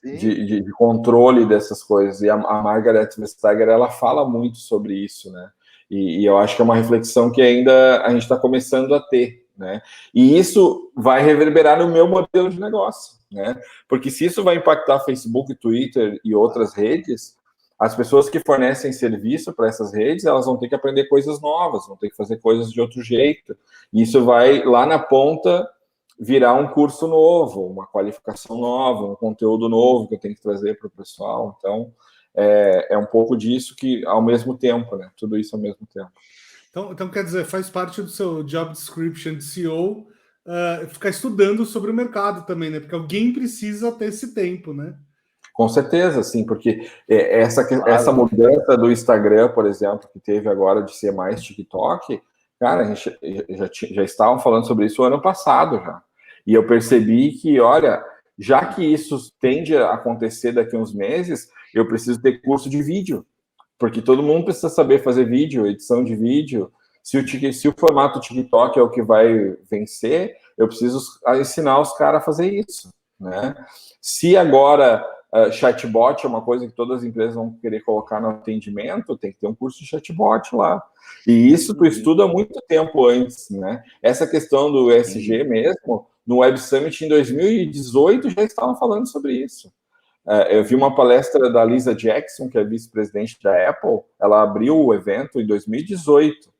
De controle dessas coisas. E a Margaret Vestager, ela fala muito sobre isso, né? E eu acho que é uma reflexão que ainda a gente está começando a ter, né? E isso vai reverberar no meu modelo de negócio, né? Porque se isso vai impactar Facebook, Twitter e outras redes, as pessoas que fornecem serviço para essas redes, elas vão ter que aprender coisas novas, vão ter que fazer coisas de outro jeito. E isso vai, lá na ponta, virar um curso novo, uma qualificação nova, um conteúdo novo que eu tenho que trazer para o pessoal. Então, é um pouco disso que, ao mesmo tempo, né? Tudo isso ao mesmo tempo. Então, quer dizer, faz parte do seu job description de CEO ficar estudando sobre o mercado também, né? Porque alguém precisa ter esse tempo, né? Com certeza, sim, porque essa mudança do Instagram, por exemplo, que teve agora de ser mais TikTok, cara, a gente já estavam falando sobre isso o ano passado já. E eu percebi que, olha, já que isso tende a acontecer daqui a uns meses, eu preciso ter curso de vídeo, porque todo mundo precisa saber fazer vídeo, edição de vídeo. Se o formato TikTok é o que vai vencer, eu preciso ensinar os caras a fazer isso, né? Se agora chatbot é uma coisa que todas as empresas vão querer colocar no atendimento, tem que ter um curso de chatbot lá. E isso tu estuda há muito tempo antes, né? Essa questão do ESG mesmo, no Web Summit em 2018 já estavam falando sobre isso. Eu vi uma palestra da Lisa Jackson, que é vice-presidente da Apple, ela abriu o evento em 2018,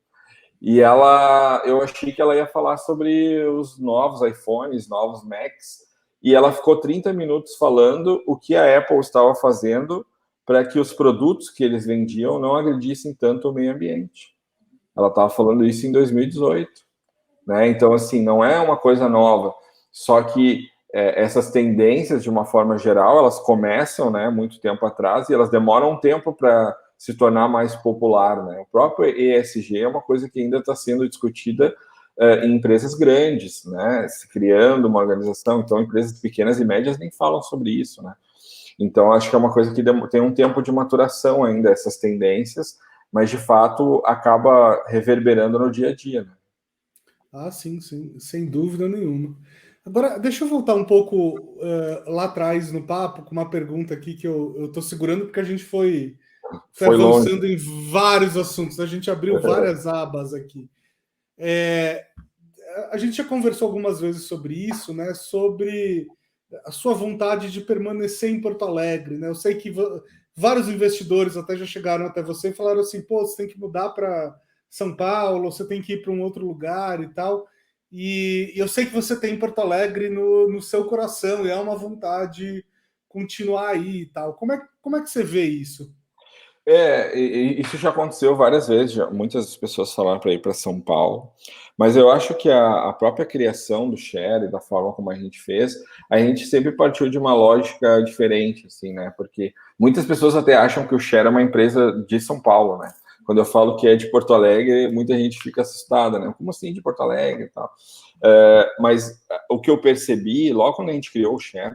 e eu achei que ela ia falar sobre os novos iPhones, novos Macs, e ela ficou 30 minutos falando o que a Apple estava fazendo para que os produtos que eles vendiam não agredissem tanto o meio ambiente. Ela estava falando isso em 2018, né? Então, assim, não é uma coisa nova, só que essas tendências, de uma forma geral, elas começam, né, muito tempo atrás, e elas demoram um tempo para se tornar mais popular, né? O próprio ESG é uma coisa que ainda está sendo discutida em empresas grandes, né? Se criando uma organização, então empresas pequenas e médias nem falam sobre isso, né? Então, acho que é uma coisa que tem um tempo de maturação ainda, essas tendências, mas, de fato, acaba reverberando no dia a dia, né? Ah, sim, sem dúvida nenhuma. Agora, deixa eu voltar um pouco lá atrás no papo, com uma pergunta aqui que eu estou segurando, porque a gente foi avançando longe em vários assuntos, a gente abriu várias abas aqui. A gente já conversou algumas vezes sobre isso, né? Sobre a sua vontade de permanecer em Porto Alegre, né? Eu sei que vários investidores até já chegaram até você e falaram assim, pô, você tem que mudar para São Paulo, você tem que ir para um outro lugar e tal. E eu sei que você tem Porto Alegre no seu coração e é uma vontade continuar aí e tal. Como é que você vê isso? Isso já aconteceu várias vezes, muitas pessoas falaram para ir para São Paulo, mas eu acho que a própria criação do Share, da forma como a gente fez, a gente sempre partiu de uma lógica diferente, assim, né? Porque muitas pessoas até acham que o Share é uma empresa de São Paulo, né? Quando eu falo que é de Porto Alegre, muita gente fica assustada, né? Como assim de Porto Alegre e tal? Mas o que eu percebi, logo quando a gente criou o Share,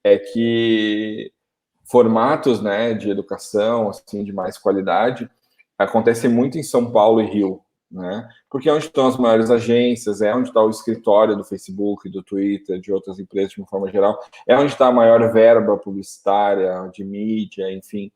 é que formatos, né, de educação, assim, de mais qualidade, acontecem muito em São Paulo e Rio, né? Porque é onde estão as maiores agências, é onde está o escritório do Facebook, do Twitter, de outras empresas de uma forma geral, é onde está a maior verba publicitária, de mídia, enfim.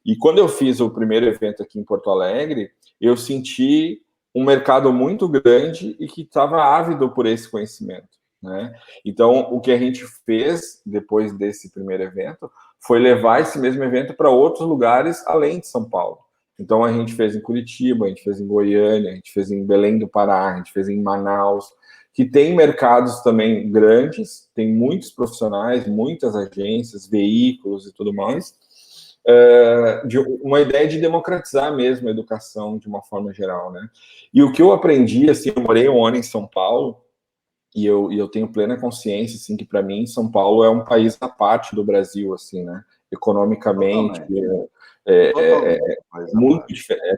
E quando eu fiz o primeiro evento aqui em Porto Alegre, eu senti um mercado muito grande e que estava ávido por esse conhecimento, né? Então, o que a gente fez depois desse primeiro evento foi levar esse mesmo evento para outros lugares além de São Paulo. Então a gente fez em Curitiba, a gente fez em Goiânia, a gente fez em Belém do Pará, a gente fez em Manaus, que tem mercados também grandes, tem muitos profissionais, muitas agências, veículos e tudo mais, de uma ideia de democratizar mesmo a educação de uma forma geral, né? E o que eu aprendi, assim, eu morei um ano em São Paulo, e eu tenho plena consciência, assim, que para mim São Paulo é um país à parte do Brasil, assim, né? Economicamente, é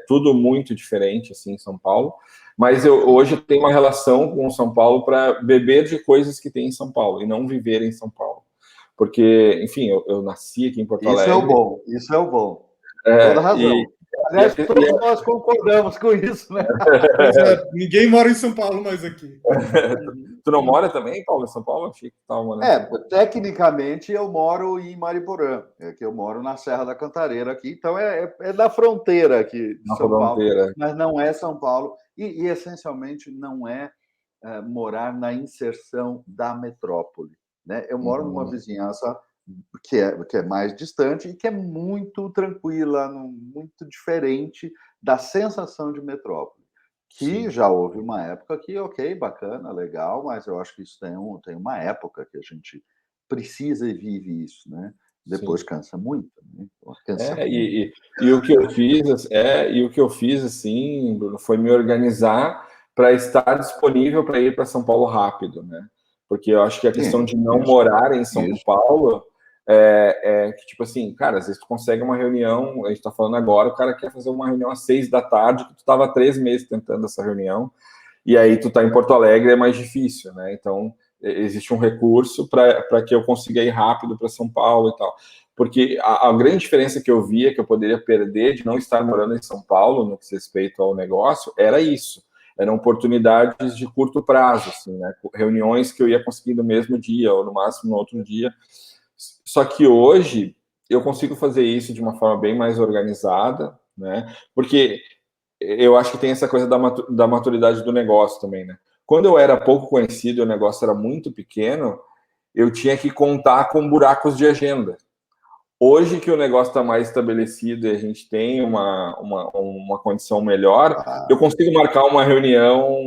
tudo muito diferente, assim, em São Paulo. Mas eu hoje tenho uma relação com São Paulo para beber de coisas que tem em São Paulo e não viver em São Paulo. Porque, enfim, eu nasci aqui em Porto Alegre. Isso é o bom. Toda razão. Aliás, todos nós concordamos com isso, né? Ninguém mora em São Paulo mais aqui. Tu não mora também, Paulo, em São Paulo? Achei que estava morando. Tecnicamente eu moro em Mariporã, que eu moro na Serra da Cantareira aqui, então é da fronteira aqui de São Paulo, mas não é São Paulo, e essencialmente não é morar na inserção da metrópole, né? Eu moro numa vizinhança que é mais distante e que é muito tranquila, muito diferente da sensação de metrópole. Que já houve uma época que, ok, bacana, legal, mas eu acho que isso tem uma época que a gente precisa e vive isso, né? Depois cansa muito, né? E o que eu fiz, assim, Bruno, foi me organizar para estar disponível para ir para São Paulo rápido, né? Porque eu acho que a questão de não morar em São Paulo que, tipo assim, cara, às vezes tu consegue uma reunião, a gente tá falando agora, o cara quer fazer uma reunião às 6 da tarde, que tu tava 3 meses tentando essa reunião, e aí tu tá em Porto Alegre, é mais difícil, né? Então, existe um recurso para que eu consiga ir rápido para São Paulo e tal. Porque a grande diferença que eu via que eu poderia perder de não estar morando em São Paulo, no que diz respeito ao negócio, era isso. Eram oportunidades de curto prazo, assim, né? Reuniões que eu ia conseguir no mesmo dia, ou no máximo no outro dia. Só que hoje eu consigo fazer isso de uma forma bem mais organizada, né? Porque eu acho que tem essa coisa da maturidade do negócio também, né? Quando eu era pouco conhecido e o negócio era muito pequeno, eu tinha que contar com buracos de agenda. Hoje que o negócio está mais estabelecido e a gente tem uma condição melhor, eu consigo marcar uma reunião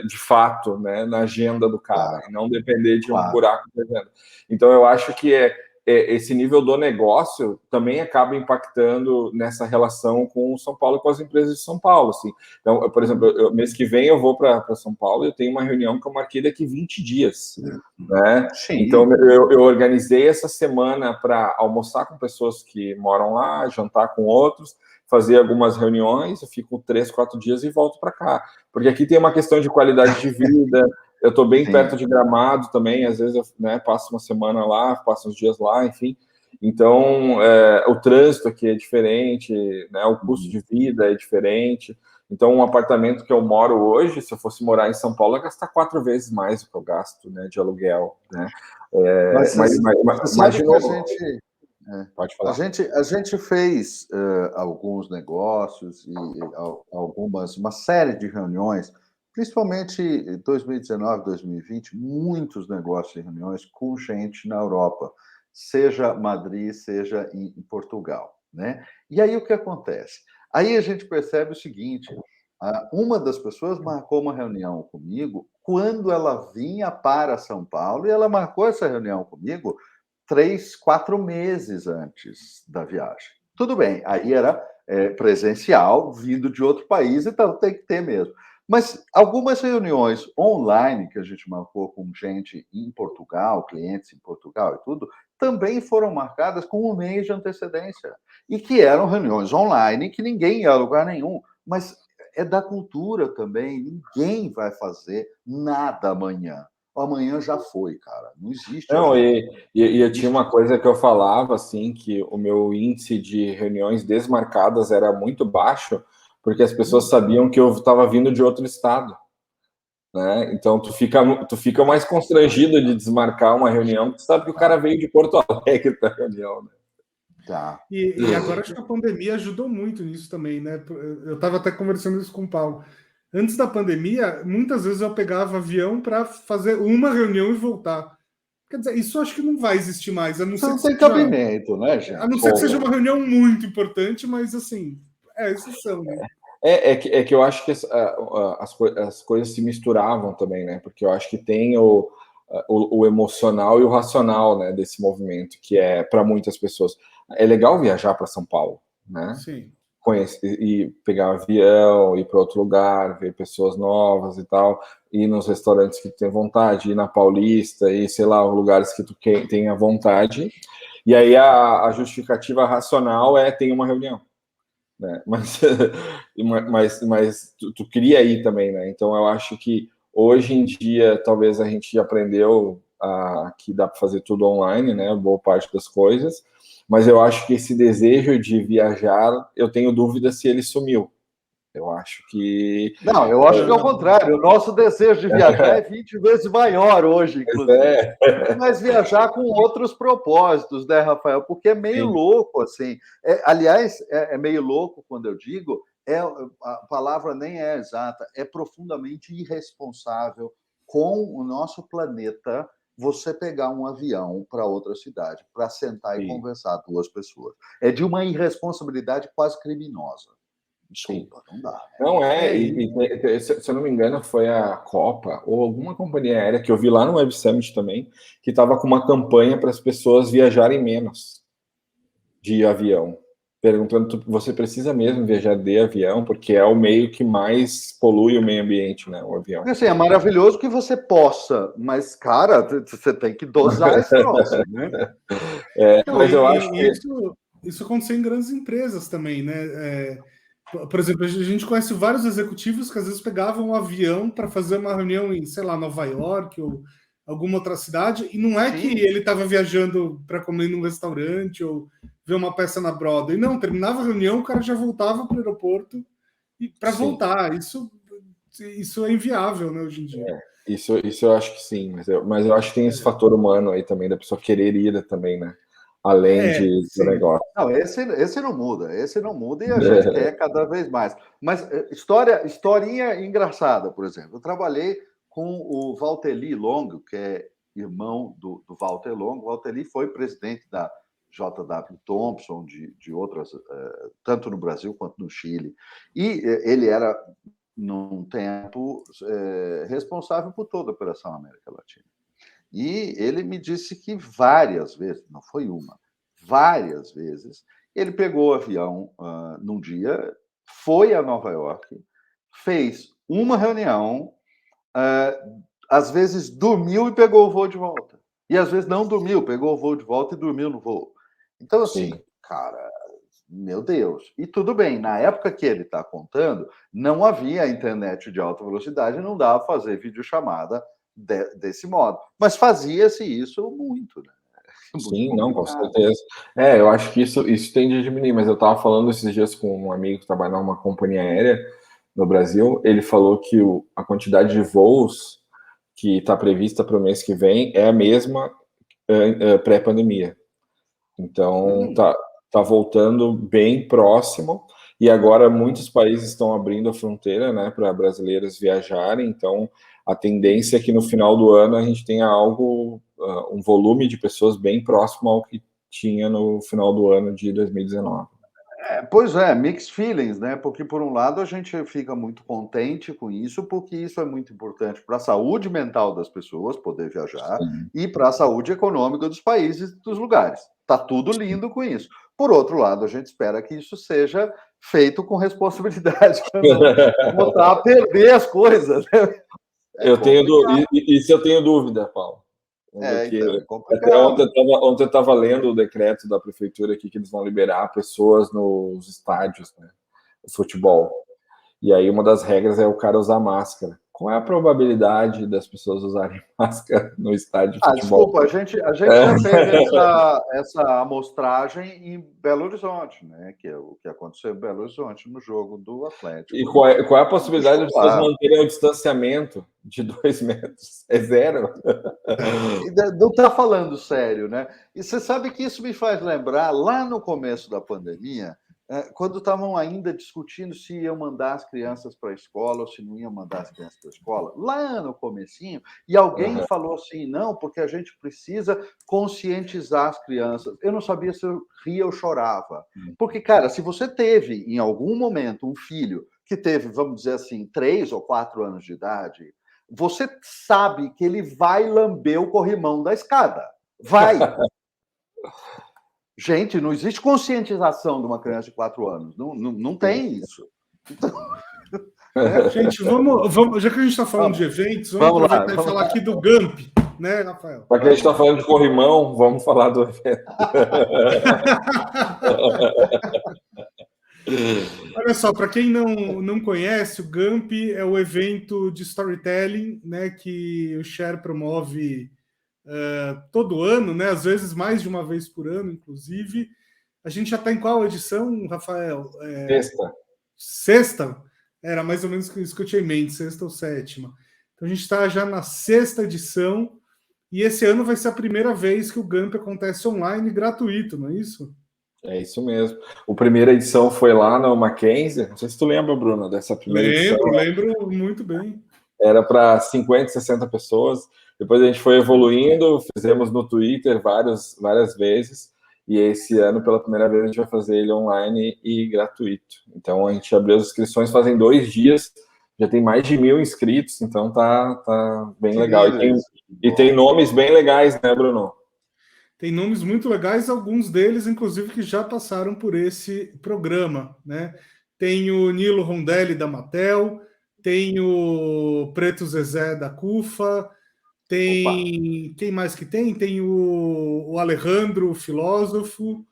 de fato, né, na agenda do cara, e não depender de um buraco de agenda. Então, eu acho que esse nível do negócio também acaba impactando nessa relação com o São Paulo e com as empresas de São Paulo. Assim. Então, por exemplo, mês que vem eu vou para São Paulo e eu tenho uma reunião que eu marquei daqui 20 dias. Né? Então, eu organizei essa semana para almoçar com pessoas que moram lá, jantar com outros, fazer algumas reuniões, eu fico 3, 4 dias e volto para cá. Porque aqui tem uma questão de qualidade de vida. Eu estou bem perto de Gramado também, às vezes eu passo uma semana lá, passo uns dias lá, enfim. Então, o trânsito aqui é diferente, né? O custo de vida é diferente. Então, um apartamento que eu moro hoje, se eu fosse morar em São Paulo, eu ia gastar 4 vezes mais do que eu gasto, né, de aluguel. Né? Mas de novo, pode falar. A gente fez alguns negócios e uma série de reuniões, principalmente em 2019, 2020, muitos negócios e reuniões com gente na Europa, seja Madrid, seja em Portugal, né? E aí o que acontece? Aí a gente percebe o seguinte, uma das pessoas marcou uma reunião comigo quando ela vinha para São Paulo, e ela marcou essa reunião comigo 3, 4 meses antes da viagem. Tudo bem, aí era presencial, vindo de outro país, então tem que ter mesmo. Mas algumas reuniões online que a gente marcou com gente em Portugal, clientes em Portugal e tudo, também foram marcadas com 1 mês de antecedência. E que eram reuniões online que ninguém ia a lugar nenhum. Mas é da cultura também. Ninguém vai fazer nada amanhã. Amanhã já foi, cara. Não existe. Não, eu tinha uma coisa que eu falava, assim, que o meu índice de reuniões desmarcadas era muito baixo, porque as pessoas sabiam que eu estava vindo de outro estado. Né? Então, tu fica mais constrangido de desmarcar uma reunião, porque tu sabe que o cara veio de Porto Alegre para a reunião. Né? Tá. E agora acho que a pandemia ajudou muito nisso também, né? Eu estava até conversando isso com o Paulo. Antes da pandemia, muitas vezes eu pegava avião para fazer uma reunião e voltar. Quer dizer, isso acho que não vai existir mais. A não ser não que tem cabimento, né, gente? A não ser que seja uma reunião muito importante, mas assim, exceção, né? É que eu acho que as coisas se misturavam também, né? Porque eu acho que tem o emocional e o racional, né, desse movimento, que é para muitas pessoas. É legal viajar para São Paulo, né? Sim. Conhecer, e pegar um avião, ir para outro lugar, ver pessoas novas e tal, ir nos restaurantes que tu tem vontade, ir na Paulista, ir, sei lá, lugares que tu tenha vontade. E aí a justificativa racional tem uma reunião, né? Mas tu queria ir também, né? Então eu acho que hoje em dia talvez a gente aprendeu que dá para fazer tudo online, né? Boa parte das coisas, mas eu acho que esse desejo de viajar, eu tenho dúvida se ele sumiu. Eu acho que... Não, eu acho que é o contrário. O nosso desejo de viajar é 20 vezes maior hoje, inclusive. Mas viajar com outros propósitos, né, Rafael? Porque é meio louco, assim. Aliás, é meio louco quando eu digo, a palavra nem é exata, é profundamente irresponsável com o nosso planeta você pegar um avião para outra cidade, para sentar e conversar duas pessoas. É de uma irresponsabilidade quase criminosa. Desculpa, não dá. Não se eu não me engano, foi a Copa ou alguma companhia aérea que eu vi lá no Web Summit também, que estava com uma campanha para as pessoas viajarem menos de avião. Perguntando, você precisa mesmo viajar de avião, porque é o meio que mais polui o meio ambiente, né? O avião. Assim, é maravilhoso que você possa, mas, cara, você tem que dosar esse troço, né? Mas eu acho que... Isso aconteceu em grandes empresas também, né? Por exemplo, a gente conhece vários executivos que às vezes pegavam um avião para fazer uma reunião em, sei lá, Nova York ou alguma outra cidade, e não é que ele estava viajando para comer num restaurante ou ver uma peça na Broadway. Não, terminava a reunião, o cara já voltava para o aeroporto para voltar. Isso é inviável, né, hoje em dia. Isso eu acho que sim, mas eu acho que tem esse fator humano aí também, da pessoa querer ir também, né? Além do negócio. Não, esse não muda, e a gente quer cada vez mais. Mas historinha engraçada, por exemplo. Eu trabalhei com o Valtteri Longo, que é irmão do Walter Longo. O Valtteri foi presidente da J.W. Thompson, de outras, tanto no Brasil quanto no Chile. E ele era, num tempo, responsável por toda a Operação América Latina. E ele me disse que várias vezes, não foi uma, várias vezes, ele pegou o avião num dia, foi a Nova York, fez uma reunião, às vezes dormiu e pegou o voo de volta. E às vezes não dormiu, pegou o voo de volta e dormiu no voo. Então, assim, cara, meu Deus. E tudo bem, na época que ele está contando, não havia internet de alta velocidade, não dava para fazer videochamada desse modo. Mas fazia-se isso muito, né? Sim, não, com certeza. Eu acho que isso tende a diminuir, mas eu estava falando esses dias com um amigo que trabalha numa companhia aérea no Brasil, ele falou que a quantidade de voos que está prevista para o mês que vem é a mesma pré-pandemia. Então, tá voltando bem próximo, e agora muitos países estão abrindo a fronteira, né, para brasileiros viajarem, então a tendência é que no final do ano a gente tenha um volume de pessoas bem próximo ao que tinha no final do ano de 2019. Pois é, mixed feelings, né? Porque, por um lado, a gente fica muito contente com isso, porque isso é muito importante para a saúde mental das pessoas, poder viajar, e para a saúde econômica dos países e dos lugares. Tá tudo lindo com isso. Por outro lado, a gente espera que isso seja feito com responsabilidade, para não botar a perder as coisas, né? Eu tenho dúvida, Paulo. Então, até ontem eu estava lendo o decreto da prefeitura aqui que eles vão liberar pessoas nos estádios, né, de futebol. E aí uma das regras é o cara usar máscara. Qual é a probabilidade das pessoas usarem máscara no estádio de futebol? Desculpa, a gente já teve essa amostragem em Belo Horizonte, né? Que é o que aconteceu em Belo Horizonte no jogo do Atlético. E qual é a possibilidade das pessoas manterem o distanciamento de 2 metros? É zero. Não está falando sério, né? E você sabe que isso me faz lembrar, lá no começo da pandemia, quando estavam ainda discutindo se iam mandar as crianças para a escola ou se não iam mandar as crianças para a escola, lá no comecinho, e alguém falou assim, não, porque a gente precisa conscientizar as crianças. Eu não sabia se eu ria ou chorava. Porque, cara, se você teve, em algum momento, um filho que teve, vamos dizer assim, 3 ou 4 anos de idade, você sabe que ele vai lamber o corrimão da escada. Vai! Gente, não existe conscientização de uma criança de 4 anos. Não tem isso. Então, gente, vamos, já que a gente está falando de eventos, vamos aproveitar e falar aqui do GAMP, né, Rafael? Já que a gente está falando de corrimão, vamos falar do evento. Olha só, para quem não conhece, o GAMP é o evento de storytelling, né, que o Share promove todo ano, né? Às vezes mais de uma vez por ano, inclusive. A gente já está em qual edição, Rafael? Sexta? Era mais ou menos isso que eu tinha em mente, sexta ou sétima. Então a gente está já na sexta edição e esse ano vai ser a primeira vez que o GAMP acontece online gratuito, não é isso? É isso mesmo. A primeira edição foi lá no Mackenzie. Não sei se tu lembra, Bruno, dessa primeira edição. Lembro muito bem. Era para 50, 60 pessoas. Depois a gente foi evoluindo, fizemos no Twitter várias vezes, e esse ano, pela primeira vez, a gente vai fazer ele online e gratuito. Então, a gente abriu as inscrições fazem 2 dias, já tem mais de 1.000 inscritos, então tá bem legal. E tem nomes bem legais, né, Bruno? Tem nomes muito legais, alguns deles, inclusive, que já passaram por esse programa, né? Tem o Nilo Rondelli, da Mattel, tem o Preto Zezé, da CUFA, tem... Quem mais que tem? Tem o Alejandro, o filósofo.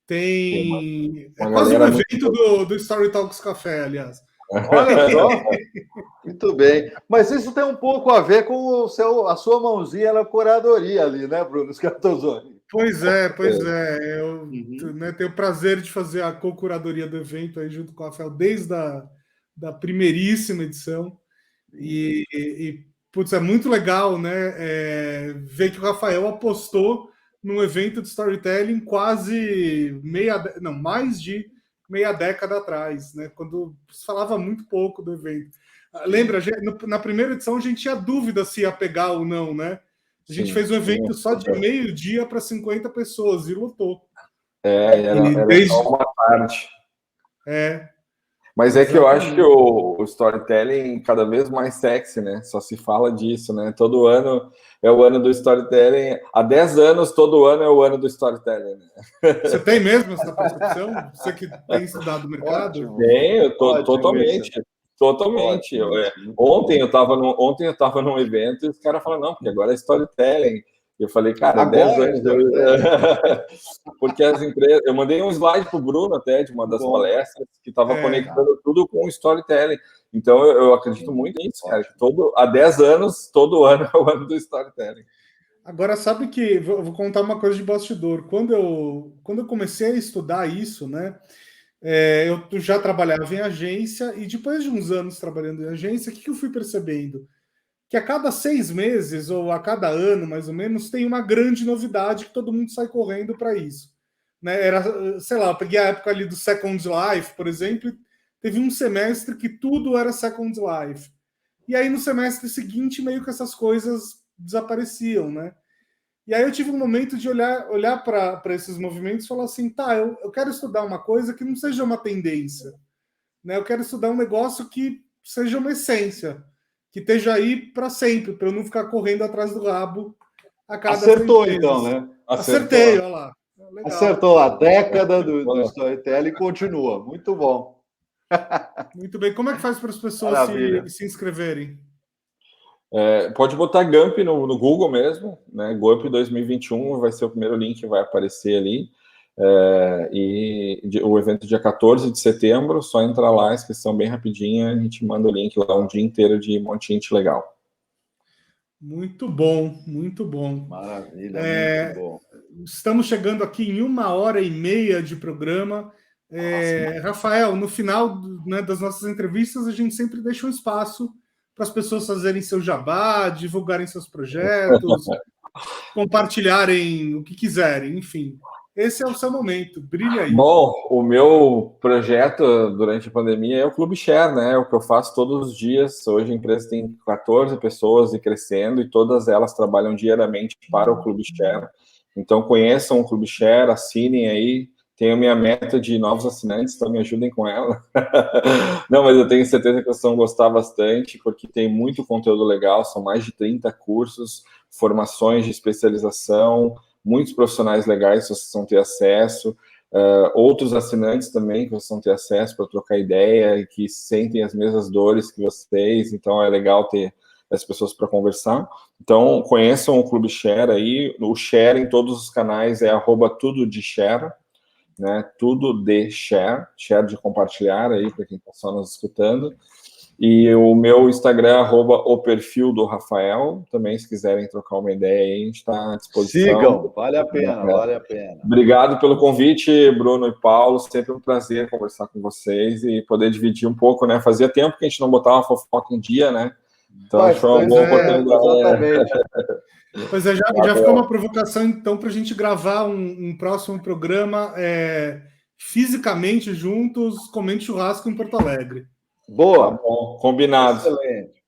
Tem... É quase um evento do Story Talks Café, aliás. Olha só. Muito bem. Mas isso tem um pouco a ver com a sua mãozinha na curadoria ali, né, Bruno Scartozoni? Pois é. Eu tenho o prazer de fazer a co-curadoria do evento aí junto com o Rafael desde da primeiríssima edição. E putz, é muito legal, né? Ver que o Rafael apostou num evento de storytelling quase mais de meia década atrás, né? Quando se falava muito pouco do evento. Lembra, na primeira edição a gente tinha dúvida se ia pegar ou não, né? A gente fez um evento só de meio-dia para 50 pessoas e lotou. Era só uma parte. Mas é que eu acho que o storytelling cada vez mais sexy, né? Só se fala disso, né? Todo ano é o ano do storytelling. Há 10 anos, todo ano é o ano do storytelling. Né? Você tem mesmo essa percepção? Você que tem estudado o mercado? Tenho, totalmente. Totalmente. Ontem eu estava num evento e os caras falaram, não, porque agora é storytelling. Eu falei, cara, agora, 10 anos. Porque as empresas. Eu mandei um slide para o Bruno até, de uma das palestras, que estava conectando tudo com o storytelling. Então eu acredito muito nisso, cara. Que há 10 anos, todo ano é o ano do storytelling. Agora, sabe que. Vou contar uma coisa de bastidor. Quando eu comecei a estudar isso, né? Eu já trabalhava em agência, e depois de uns anos trabalhando em agência, o que eu fui percebendo? Que a cada 6 meses, ou a cada ano, mais ou menos, tem uma grande novidade que todo mundo sai correndo para isso. Né? Sei lá, eu peguei a época ali do Second Life, por exemplo, e teve um semestre que tudo era Second Life. E aí, no semestre seguinte, meio que essas coisas desapareciam, né? E aí eu tive um momento de olhar para esses movimentos e falar assim, tá, eu quero estudar uma coisa que não seja uma tendência. Né? Eu quero estudar um negócio que seja uma essência, que esteja aí para sempre, para eu não ficar correndo atrás do rabo a cada Acertou, então, né? Acertei, olha lá. Legal. Acertou a década do storytelling e continua. Muito bom. Muito bem. Como é que faz para as pessoas se inscreverem? Pode botar GAMP no Google mesmo, né? GAMP 2021 vai ser o primeiro link que vai aparecer ali. O evento dia 14 de setembro, só entrar lá, inscrição bem rapidinha, a gente manda o link lá, um dia inteiro de um monte de gente legal. Muito bom, muito bom. Maravilha, muito bom. Estamos chegando aqui em 1h30 de programa. Rafael, no final, né, das nossas entrevistas, a gente sempre deixa um espaço para as pessoas fazerem seu jabá, divulgarem seus projetos, compartilharem o que quiserem, enfim. esse é o seu momento. Brilha aí. Bom, o meu projeto durante a pandemia é o Clube Share, né? É o que eu faço todos os dias. Hoje a empresa tem 14 pessoas e crescendo, e todas elas trabalham diariamente para o Clube Share. Então conheçam o Clube Share, assinem aí. Tenho minha meta de novos assinantes, então me ajudem com ela. Não, mas eu tenho certeza que vocês vão gostar bastante, porque tem muito conteúdo legal, são mais de 30 cursos, formações de especialização, muitos profissionais legais que vocês vão ter acesso, outros assinantes também que vocês vão ter acesso para trocar ideia e que sentem as mesmas dores que vocês, então é legal ter as pessoas para conversar. Então, conheçam o Clube Share aí, o Share em todos os canais é @tudodeshare, né? Tudo de share de compartilhar aí para quem está só nos escutando. E o meu Instagram @o perfil do Rafael, também se quiserem trocar uma ideia aí, a gente está à disposição. Sigam, vale a pena, vale a pena. Obrigado pelo convite, Bruno e Paulo, sempre um prazer conversar com vocês e poder dividir um pouco, né? Fazia tempo que a gente não botava uma fofoca em dia, né? Então, acho que foi uma boa oportunidade. Exatamente. Pois é, já ficou uma provocação, então, para a gente gravar um próximo programa fisicamente juntos, comendo churrasco em Porto Alegre. Boa. Tá bom, combinado. Excelente.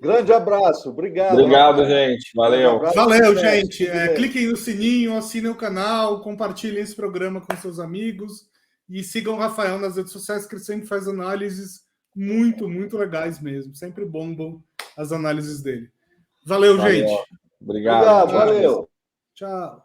Grande abraço. Obrigado. Obrigado, Rafael. gente. Valeu. Valeu, gente. Cliquem no sininho, assinem o canal, compartilhem esse programa com seus amigos e sigam o Rafael nas redes sociais, que ele sempre faz análises muito, muito legais mesmo. Sempre bombam as análises dele. Valeu, gente. Obrigado. Valeu. Tchau.